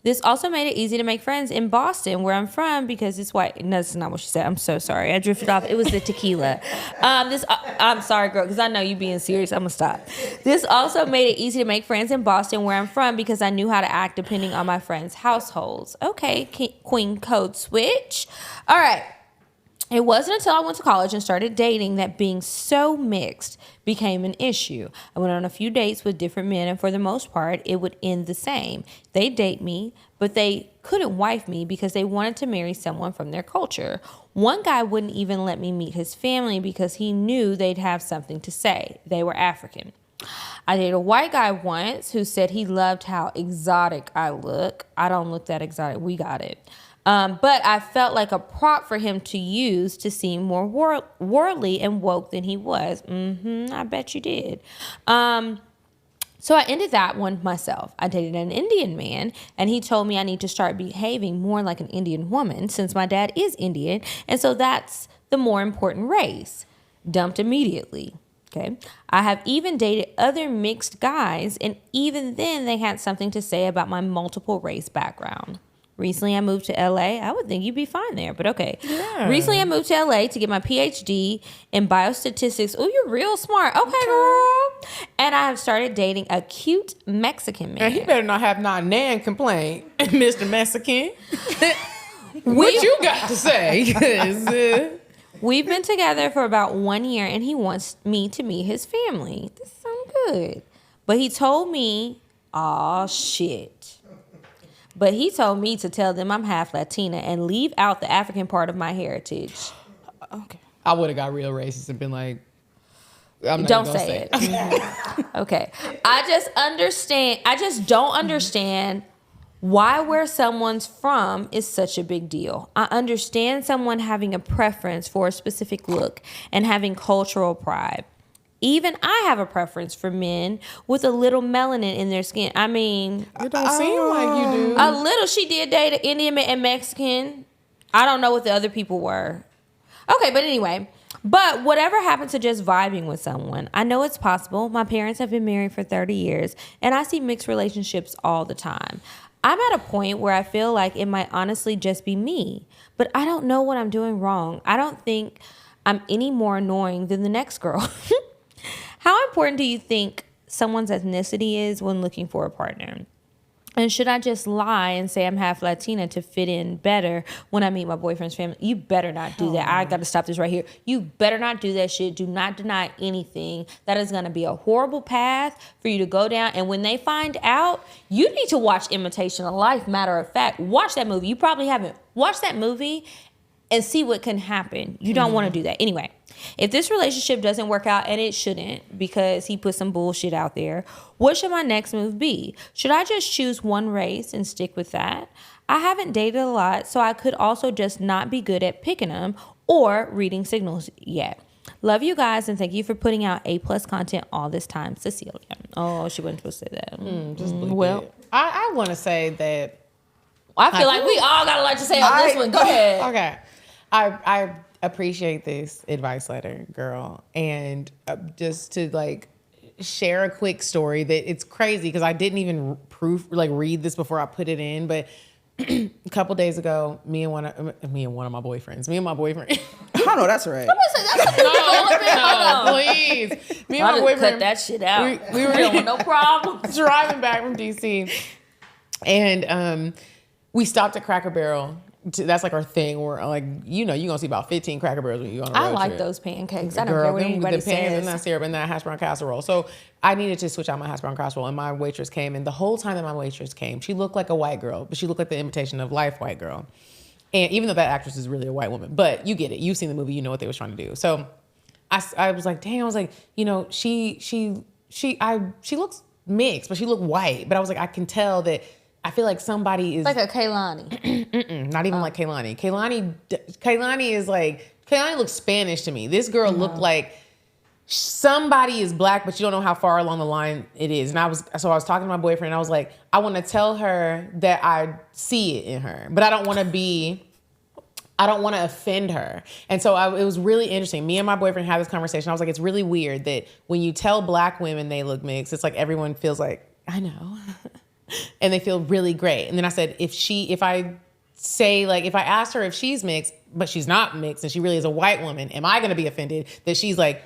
This also made it easy to make friends in Boston, where I'm from, because it's white. No, that's not what she said. I'm so sorry. I drifted off. It was the tequila. I'm sorry, girl, because I know you being serious. I'm going to stop. This also made it easy to make friends in Boston, where I'm from, because I knew how to act depending on my friends' households. Okay, Queen Code Switch. All right. It wasn't until I went to college and started dating that being so mixed became an issue. I went on a few dates with different men, and for the most part, it would end the same. They'd date me, but they couldn't wife me because they wanted to marry someone from their culture. One guy wouldn't even let me meet his family because he knew they'd have something to say. They were African. I dated a white guy once who said he loved how exotic I look. I don't look that exotic. We got it. But I felt like a prop for him to use to seem more worldly and woke than he was. I bet you did. So I ended that one myself. I dated an Indian man, and he told me I need to start behaving more like an Indian woman since my dad is Indian, and so that's the more important race. Dumped immediately. Okay. I have even dated other mixed guys, and even then they had something to say about my multiple race background. Recently, I moved to LA. I would think you'd be fine there, but okay. Yeah. Recently, I moved to LA to get my PhD in biostatistics. Oh, you're real smart. Okay, girl. And I have started dating a cute Mexican man. And he better not have not nan complaint, Mr. Mexican. What you got to say? 'Cause, we've been together for about 1 year, and he wants me to meet his family. This sounds good. But he told me, aw, shit. But he told me to tell them I'm half Latina and leave out the African part of my heritage. Okay. I would have got real racist and been like, I'm not Don't gonna say it. Okay. I just don't understand why where someone's from is such a big deal. I understand someone having a preference for a specific look and having cultural pride. Even I have a preference for men with a little melanin in their skin. I mean, It don't seem like you do. a little. She did date an Indian and Mexican. I don't know what the other people were. Okay, but anyway. But whatever happened to just vibing with someone? I know it's possible. My parents have been married for 30 years, and I see mixed relationships all the time. I'm at a point where I feel like it might honestly just be me, but I don't know what I'm doing wrong. I don't think I'm any more annoying than the next girl. How important do you think someone's ethnicity is when looking for a partner? And should I just lie and say I'm half Latina to fit in better when I meet my boyfriend's family? You better not do that. I got to stop this right here. You better not do that shit. Do not deny anything. That is going to be a horrible path for you to go down. And when they find out, you need to watch Imitation of Life. Matter of fact, watch that movie. You probably haven't. Watch that movie and see what can happen. You don't want to do that. Anyway, if this relationship doesn't work out, and it shouldn't because he put some bullshit out there, what should my next move be? Should I just choose one race and stick with that? I haven't dated a lot, so I could also just not be good at picking them or reading signals yet. Love you guys, and thank you for putting out A+ content all this time, Cecilia. Oh, she wasn't supposed to say that. Well, I want to say that I feel like we all got a lot to say on this one. Go ahead. Okay. I appreciate this advice letter, girl. And just to like share a quick story that it's crazy because I didn't even read this before I put it in. But a couple days ago, me and one of my boyfriends. Oh, no, that's right. No, please. Me and my boyfriend. Cut that shit out. We were with no problem. driving back from DC. And we stopped at Cracker Barrel. That's like our thing. We're like, you're gonna see about 15 Cracker Barrels when you on a road I like trip. those pancakes. I don't care what anybody the pans says. and that syrup and that hash brown casserole. So I needed to switch out my hash brown casserole, and my waitress came. And the whole time that my waitress came, she looked like a white girl, but she looked like the Imitation of Life white girl. And even though that actress is really a white woman, but you get it. You've seen the movie. You know what they was trying to do. So I was like, dang. I was like, she looks mixed, but she looked white. But I was like, I can tell that. I feel like somebody is like a Kaylani. Not even like Kaylani. Kaylani is like, Kaylani looks Spanish to me. This girl looked like somebody is black, but you don't know how far along the line it is. And I was talking to my boyfriend, and I was like, I want to tell her that I see it in her, but I don't want to offend her. And so it was really interesting. Me and my boyfriend had this conversation. I was like, it's really weird that when you tell black women they look mixed, it's like everyone feels like, I know. And they feel really great. And then I said, if I asked her if she's mixed, but she's not mixed and she really is a white woman, am I going to be offended that she's like,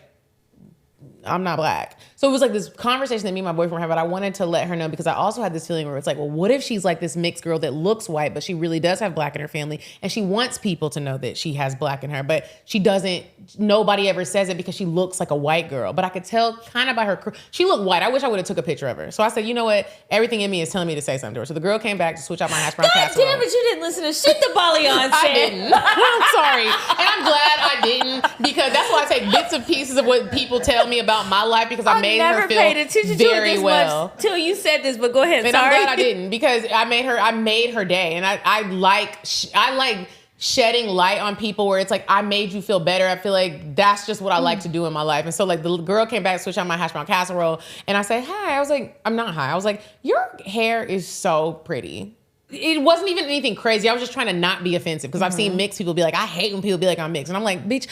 I'm not black? So it was like this conversation that me and my boyfriend had, but I wanted to let her know because I also had this feeling where it's like, well, what if she's like this mixed girl that looks white, but she really does have black in her family, and she wants people to know that she has black in her, but she doesn't, nobody ever says it because she looks like a white girl. But I could tell kind of by her, she looked white. I wish I would have took a picture of her. So I said, you know what? Everything in me is telling me to say something to her. So the girl came back to switch out my hash brown casserole. Damn it, you didn't listen to shit the Balion said. I didn't. I'm sorry. And I'm glad I didn't, because that's why I take bits and pieces of what people tell me about my life, because I made her feel very well till you said this. But go ahead. And sorry. I'm glad I didn't, because I made her day, and I like shedding light on people where it's like, I made you feel better. I feel like that's just what I like to do in my life. And so like the girl came back, switched out my hash brown casserole, and I said, hi. I was like, I'm not high. I was like, your hair is so pretty. It wasn't even anything crazy. I was just trying to not be offensive, because I've seen mixed people be like, I hate when people be like, I'm mixed. And I'm like, bitch,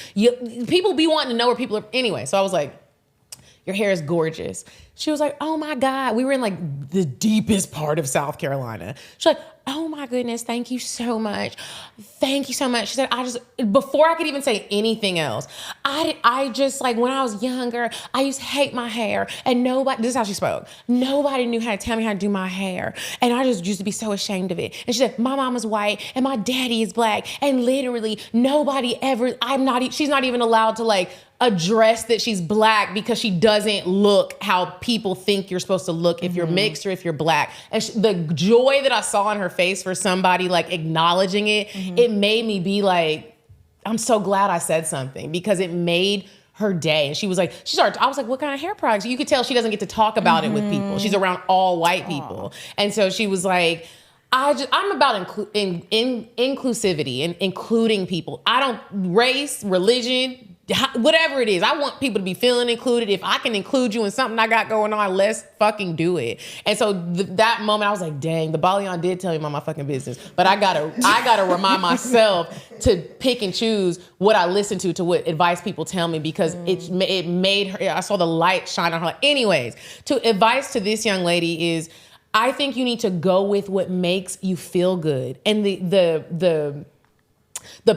people be wanting to know where people are. Anyway, so I was like, your hair is gorgeous. She was like, oh my God. We were in like the deepest part of South Carolina. She's like, oh my goodness, thank you so much. Thank you so much. She said, before I could even say anything else, I just like, when I was younger, I used to hate my hair and this is how she spoke. Nobody knew how to tell me how to do my hair. And I just used to be so ashamed of it. And she said, my mom is white and my daddy is black. And literally she's not even allowed to like address that she's black because she doesn't look how people think you're supposed to look if you're mixed or if you're black. And the joy that I saw in her face for somebody like acknowledging it, it made me be like, I'm so glad I said something because it made her day. And she was like, I was like, what kind of hair products? You could tell she doesn't get to talk about it with people. She's around all white people. And so she was like, I'm about inclusivity and including people. I don't race, religion, whatever it is. I want people to be feeling included. If I can include you in something I got going on, let's fucking do it. And so that moment I was like, dang, the Balion did tell me about my fucking business. But I gotta remind myself to pick and choose what I listen to what advice people tell me because it made her, I saw the light shine on her. Anyways, advice to this young lady is, I think you need to go with what makes you feel good. And the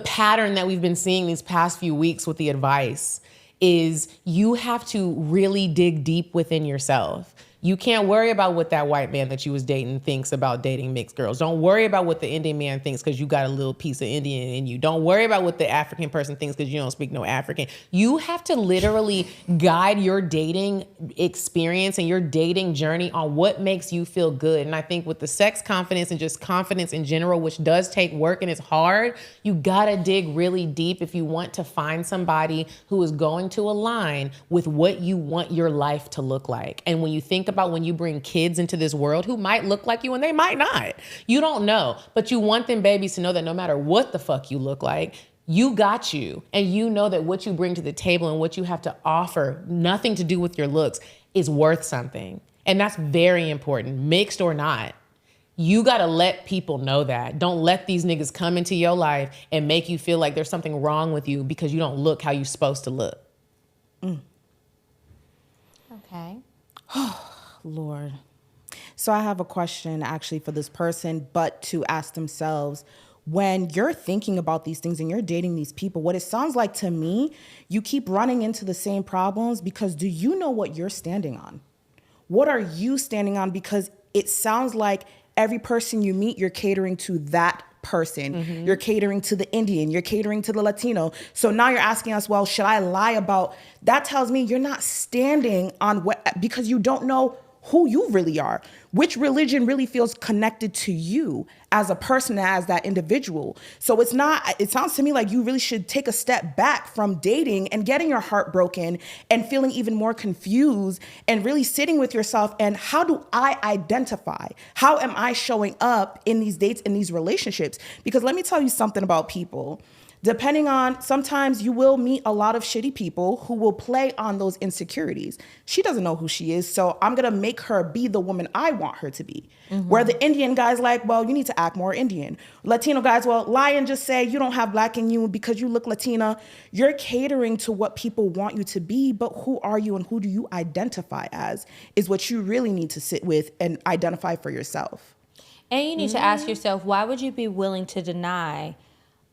pattern that we've been seeing these past few weeks with the advice is you have to really dig deep within yourself. You can't worry about what that white man that you was dating thinks about dating mixed girls. Don't worry about what the Indian man thinks because you got a little piece of Indian in you. Don't worry about what the African person thinks because you don't speak no African. You have to literally guide your dating experience and your dating journey on what makes you feel good. And I think with the sex confidence and just confidence in general, which does take work and it's hard, you gotta dig really deep if you want to find somebody who is going to align with what you want your life to look like. And when you think about when you bring kids into this world who might look like you and they might not. You don't know, but you want them babies to know that no matter what the fuck you look like, you got you. And you know that what you bring to the table and what you have to offer, nothing to do with your looks, is worth something. And that's very important, mixed or not. You gotta let people know that. Don't let these niggas come into your life and make you feel like there's something wrong with you because you don't look how you're supposed to look. Okay. Lord. So I have a question actually for this person, but to ask themselves, when you're thinking about these things and you're dating these people, what it sounds like to me, you keep running into the same problems because do you know what you're standing on? What are you standing on? Because it sounds like every person you meet, you're catering to that person. You're catering to the Indian, you're catering to the Latino. So now you're asking us, well, should I lie about? That tells me you're not standing on what, because you don't know who you really are, which religion really feels connected to you as a person, as that individual. So it sounds to me like you really should take a step back from dating and getting your heart broken and feeling even more confused and really sitting with yourself and how do I identify? How am I showing up in these dates, in these relationships? Because let me tell you something about people. Depending on, sometimes you will meet a lot of shitty people who will play on those insecurities. She doesn't know who she is, so I'm gonna make her be the woman I want her to be. Where the Indian guy's like, well, you need to act more Indian. Latino guys, well, lie and just say you don't have black in you because you look Latina. You're catering to what people want you to be, but who are you and who do you identify as is what you really need to sit with and identify for yourself. And you need to ask yourself, why would you be willing to deny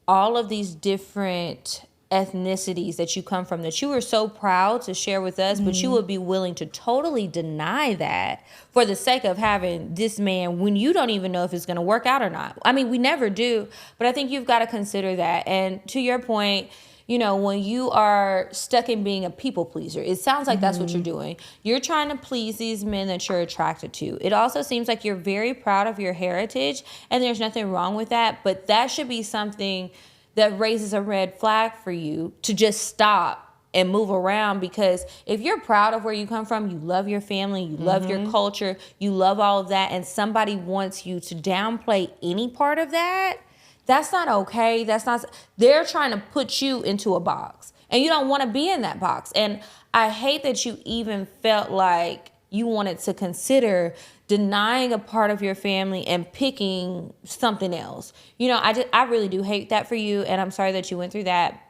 all of these different ethnicities that you come from that you were so proud to share with us, but you would be willing to totally deny that for the sake of having this man when you don't even know if it's going to work out or not. I mean, we never do, but I think you've got to consider that. And to your point, you know, when you are stuck in being a people pleaser, it sounds like that's what you're doing. You're trying to please these men that you're attracted to. It also seems like you're very proud of your heritage, and there's nothing wrong with that, but that should be something that raises a red flag for you to just stop and move around, because if you're proud of where you come from, you love your family, you love your culture, you love all of that, and somebody wants you to downplay any part of that, that's not okay. They're trying to put you into a box, and you don't want to be in that box. And I hate that you even felt like you wanted to consider denying a part of your family and picking something else. You know, I really do hate that for you, and I'm sorry that you went through that.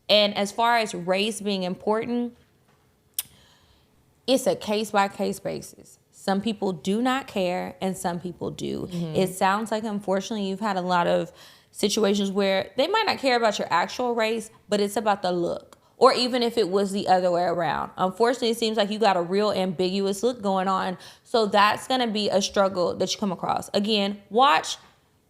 And as far as race being important, it's a case-by-case basis. Some people do not care, and some people do. It sounds like, unfortunately, you've had a lot of situations where they might not care about your actual race, but it's about the look. Or even if it was the other way around. Unfortunately, it seems like you got a real ambiguous look going on. So that's going to be a struggle that you come across. Again, watch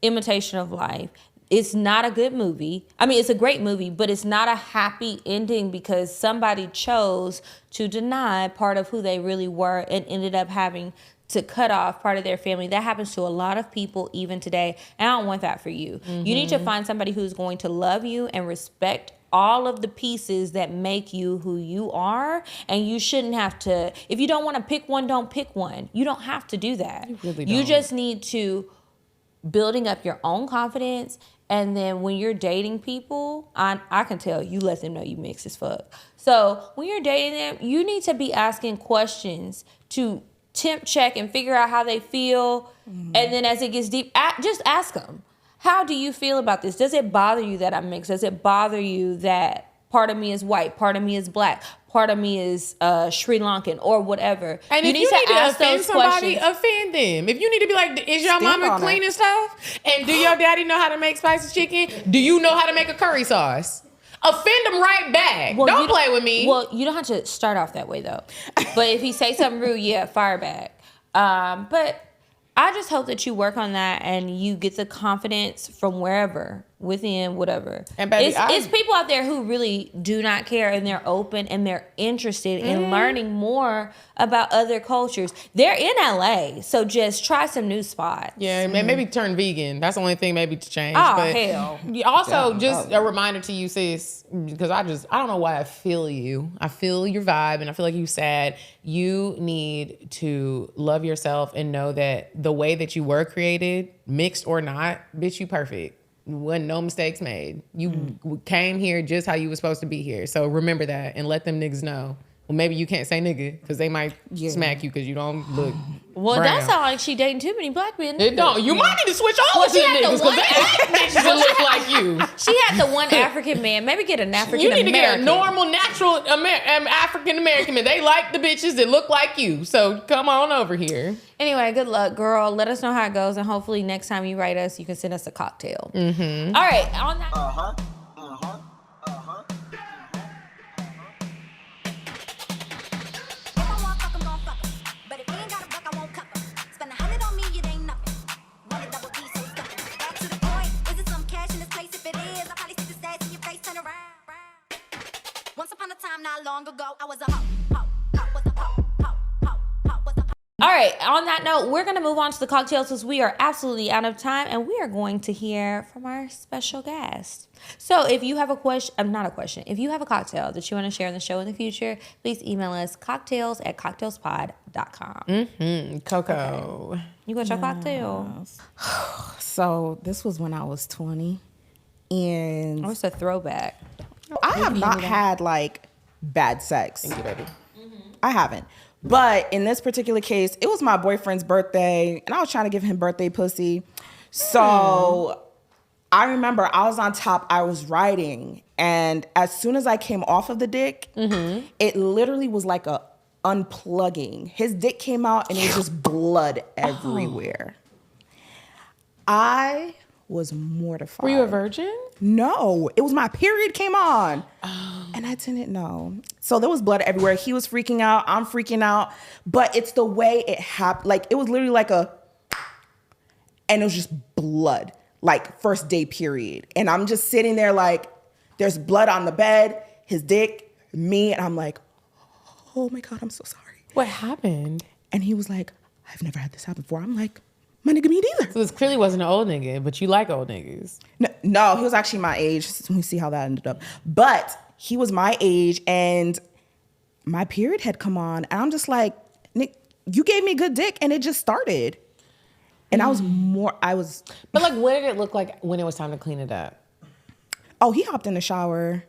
Imitation of Life. It's not a good movie. I mean, it's a great movie, but it's not a happy ending because somebody chose to deny part of who they really were and ended up having to cut off part of their family. That happens to a lot of people even today. And I don't want that for you. You need to find somebody who's going to love you and respect all of the pieces that make you who you are. And you shouldn't have to, if you don't want to pick one, don't pick one. You don't have to do that. You really don't. You just need to building up your own confidence. And then when you're dating people, I can tell you let them know you mix as fuck. So when you're dating them, you need to be asking questions to temp check and figure out how they feel. And then as it gets deep, just ask them, how do you feel about this? Does it bother you that I'm mixed? Does it bother you that part of me is white, part of me is black, part of me is Sri Lankan or whatever? And you if need you to need to ask offend those somebody, questions. offend them. If you need to be like, is your Stand mama on cleaning it. stuff? And do your daddy know how to make spicy chicken? Do you know how to make a curry sauce? Offend them right back. Well, Don't play with me. Well, you don't have to start off that way though. But if he say something rude, yeah, fire back. But I just hope that you work on that and you get the confidence from wherever, within, whatever. And baby, it's people out there who really do not care and they're open and they're interested in learning more about other cultures. They're in LA, so just try some new spots. Yeah, man, maybe turn vegan. That's the only thing maybe to change. Oh, but hell. Also, just a reminder to you, sis, because I don't know why I feel you. I feel your vibe and I feel like you're sad. You need to love yourself and know that the way that you were created, mixed or not, bitch, you perfect. Wasn't no mistakes made. You came here just how you were supposed to be here. So remember that and let them niggas know. Well, maybe you can't say nigga because they might smack you because you don't look Well, brown. that sounds like she dating too many black men. It don't. You might need to switch over to the niggas because they act bitches that look like you. She had the one African man. Maybe get an African You American. need to get a normal, natural African American man. They like the bitches that look like you. So come on over here. Anyway, good luck, girl. Let us know how it goes, and hopefully next time you write us, you can send us a cocktail. All right, on that. Once upon a time, not long ago, I was a hoe. All right, on that note, we're going to move on to the cocktails because we are absolutely out of time and we are going to hear from our special guest. So if you have a question, if you have a cocktail that you want to share in the show in the future, please email us cocktails@cocktailspod.com. Coco. Okay. You got your cocktail? So this was when I was 20. And What's a throwback? I have not had like bad sex. Thank you, baby. I haven't. But in this particular case, it was my boyfriend's birthday, and I was trying to give him birthday pussy. So I remember I was on top, I was writing, and as soon as I came off of the dick, it literally was like a unplugging. His dick came out, and it was just blood everywhere. I was mortified. Were you a virgin? No, it was my period came on. And I didn't know. So there was blood everywhere. He was freaking out. I'm freaking out. But it's the way it happened. Like, it was literally like and it was just blood. Like, first day period. And I'm just sitting there like, there's blood on the bed, his dick, me. And I'm like, oh my God, I'm so sorry. What happened? And he was like, I've never had this happen before. I'm like, my nigga, me neither. So this clearly wasn't an old nigga, but you like old niggas. No, he was actually my age. Let me see how that ended up. But he was my age and my period had come on. And I'm just like, Nick, you gave me good dick and it just started. And I was. But like, what did it look like when it was time to clean it up? Oh, he hopped in the shower.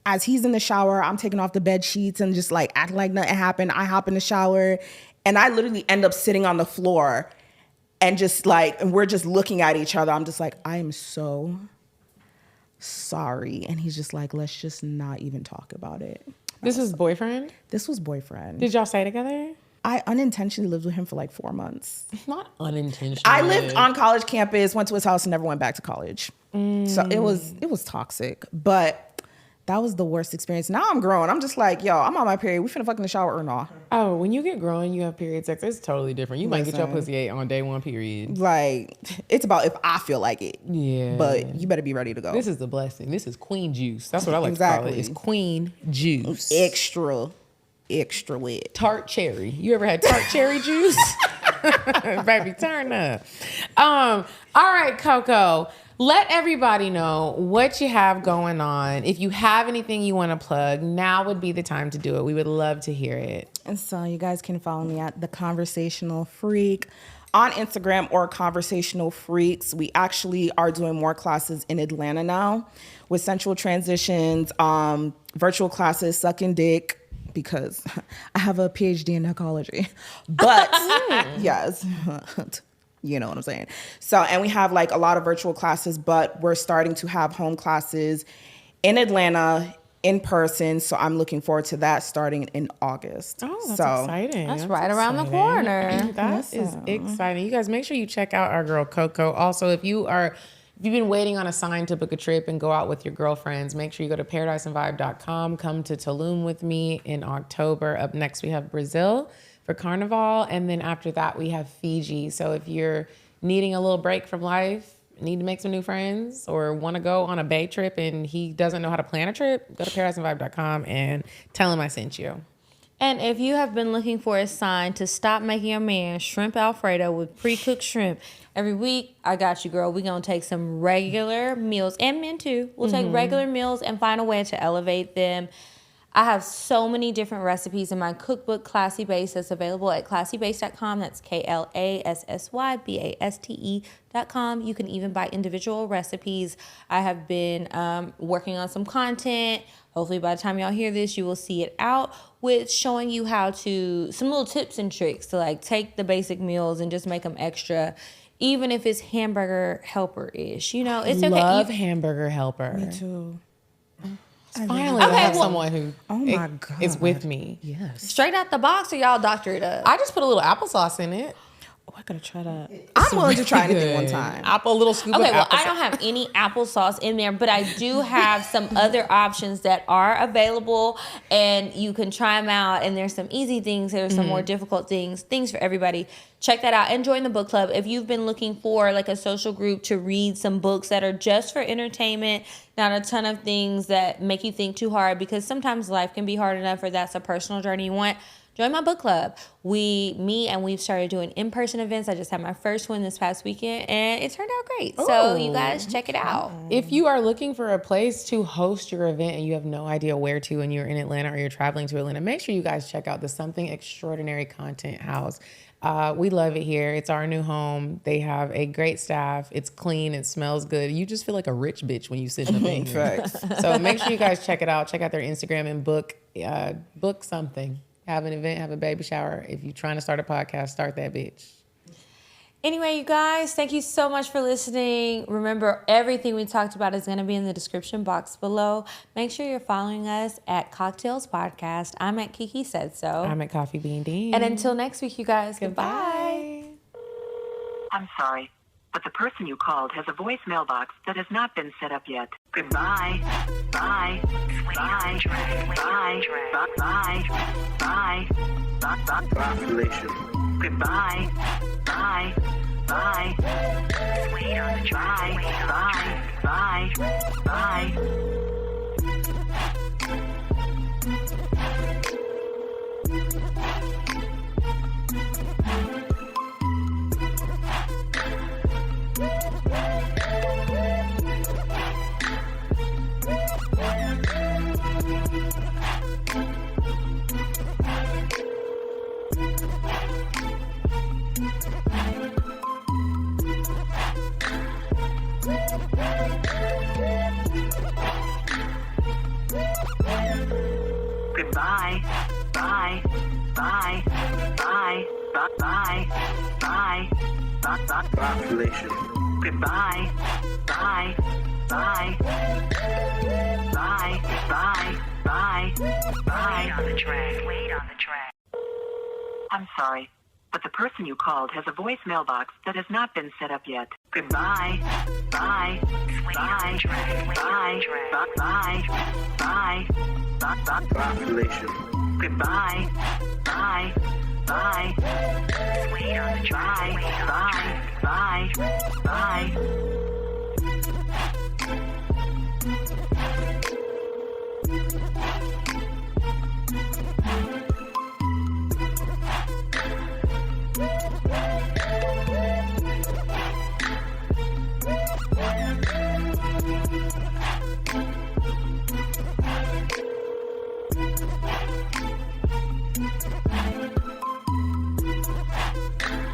As he's in the shower, I'm taking off the bed sheets and just like acting like nothing happened. I hop in the shower and I literally end up sitting on the floor. And just like, and we're just looking at each other. I'm just like, I am so sorry. And he's just like, let's just not even talk about it. This was boyfriend? This was boyfriend. Did y'all stay together? I unintentionally lived with him for like 4 months. Not unintentionally. I lived on college campus, went to his house, and never went back to college. So it was toxic, but that was the worst experience. Now I'm grown. I'm just like, yo, I'm on my period. We finna fuck in the shower or not? Oh, when you get grown, you have period sex. It's totally different. You might get your pussy ate on day 1 period. Like, it's about if I feel like it. Yeah. But you better be ready to go. This is the blessing. This is queen juice. That's what I like to call it. It's queen juice. Extra wet. Tart cherry. You ever had tart cherry juice? Baby, turn up. All right, Coco. Let everybody know what you have going on. If you have anything you want to plug, now would be the time to do it. We would love to hear it. And so you guys can follow me at The Conversational Freak on Instagram or Conversational Freaks. We actually are doing more classes in Atlanta now with sensual transitions, virtual classes, sucking dick, because I have a PhD in ecology. But yes. You know what I'm saying? So, and we have like a lot of virtual classes, but we're starting to have home classes in Atlanta in person. So I'm looking forward to that starting in August. Oh, that's exciting. That's right around the corner. That is exciting. You guys make sure you check out our girl Coco. Also, if you've been waiting on a sign to book a trip and go out with your girlfriends, make sure you go to paradiseandvibe.com. Come to Tulum with me in October. Up next, we have Brazil for Carnival, and then after that we have Fiji. So if you're needing a little break from life, need to make some new friends, or want to go on a bay trip and he doesn't know how to plan a trip, go to paradiseandvibe.com and tell him I sent you. And if you have been looking for a sign to stop making your man shrimp Alfredo with pre-cooked shrimp every week, I got you, girl. We're going to take some regular meals, and men too. We'll take regular meals and find a way to elevate them. I have so many different recipes in my cookbook, Classy Base, that's available at classybase.com. That's KLASSYBASTE.com. You can even buy individual recipes. I have been working on some content. Hopefully by the time y'all hear this, you will see it out, with showing you how to, some little tips and tricks to like take the basic meals and just make them extra, even if it's hamburger helper-ish. You know, it's okay. Love hamburger helper. Me too. Finally, I have someone who is with me. Yes. Straight out the box, or y'all doctor it up? I just put a little applesauce in it. Oh, I gotta try that. I'm willing to try anything one time. A little scoop of applesauce. Okay, well, I don't have any applesauce in there, but I do have some other options that are available, and you can try them out. And there's some easy things, there's some more difficult things for everybody. Check that out and join the book club. If you've been looking for like a social group to read some books that are just for entertainment, not a ton of things that make you think too hard, because sometimes life can be hard enough, or that's a personal journey you want, join my book club. We've started doing in-person events. I just had my first one this past weekend, and it turned out great. So you guys check it out. If you are looking for a place to host your event and you have no idea where to, and you're in Atlanta or you're traveling to Atlanta, make sure you guys check out the Something Extraordinary Content House. We love it here. It's our new home. They have a great staff. It's clean. It smells good. You just feel like a rich bitch when you sit in the venue. So make sure you guys check it out. Check out their Instagram and book something. Have an event, have a baby shower. If you're trying to start a podcast, start that bitch. Anyway, you guys, thank you so much for listening. Remember, everything we talked about is going to be in the description box below. Make sure you're following us at CockTales Podcast. I'm at Kiki Said So. I'm at Coffee Bean Dean. And until next week, you guys, goodbye. I'm sorry, but the person you called has a voicemail box that has not been set up yet. Goodbye. Bye. Bye. Bye. Bye. Bye. Population. Goodbye. Bye. Bye. Wait on the try. Bye. Bye. Goodbye. Bye. Bye. Bye. Bye. Bye. Bye. Population. Goodbye. Bye. Bye. Bye. Bye. Bye. Bye. Wait on the track. Wait on the track. I'm sorry, but the person you called has a voicemail box that has not been set up yet. Goodbye. Bye. Bye. Bye. Bye. Bye. Bye. Population. Goodbye. Bye. Bye. Wait on the track. Bye. Bye. Bye. Bye.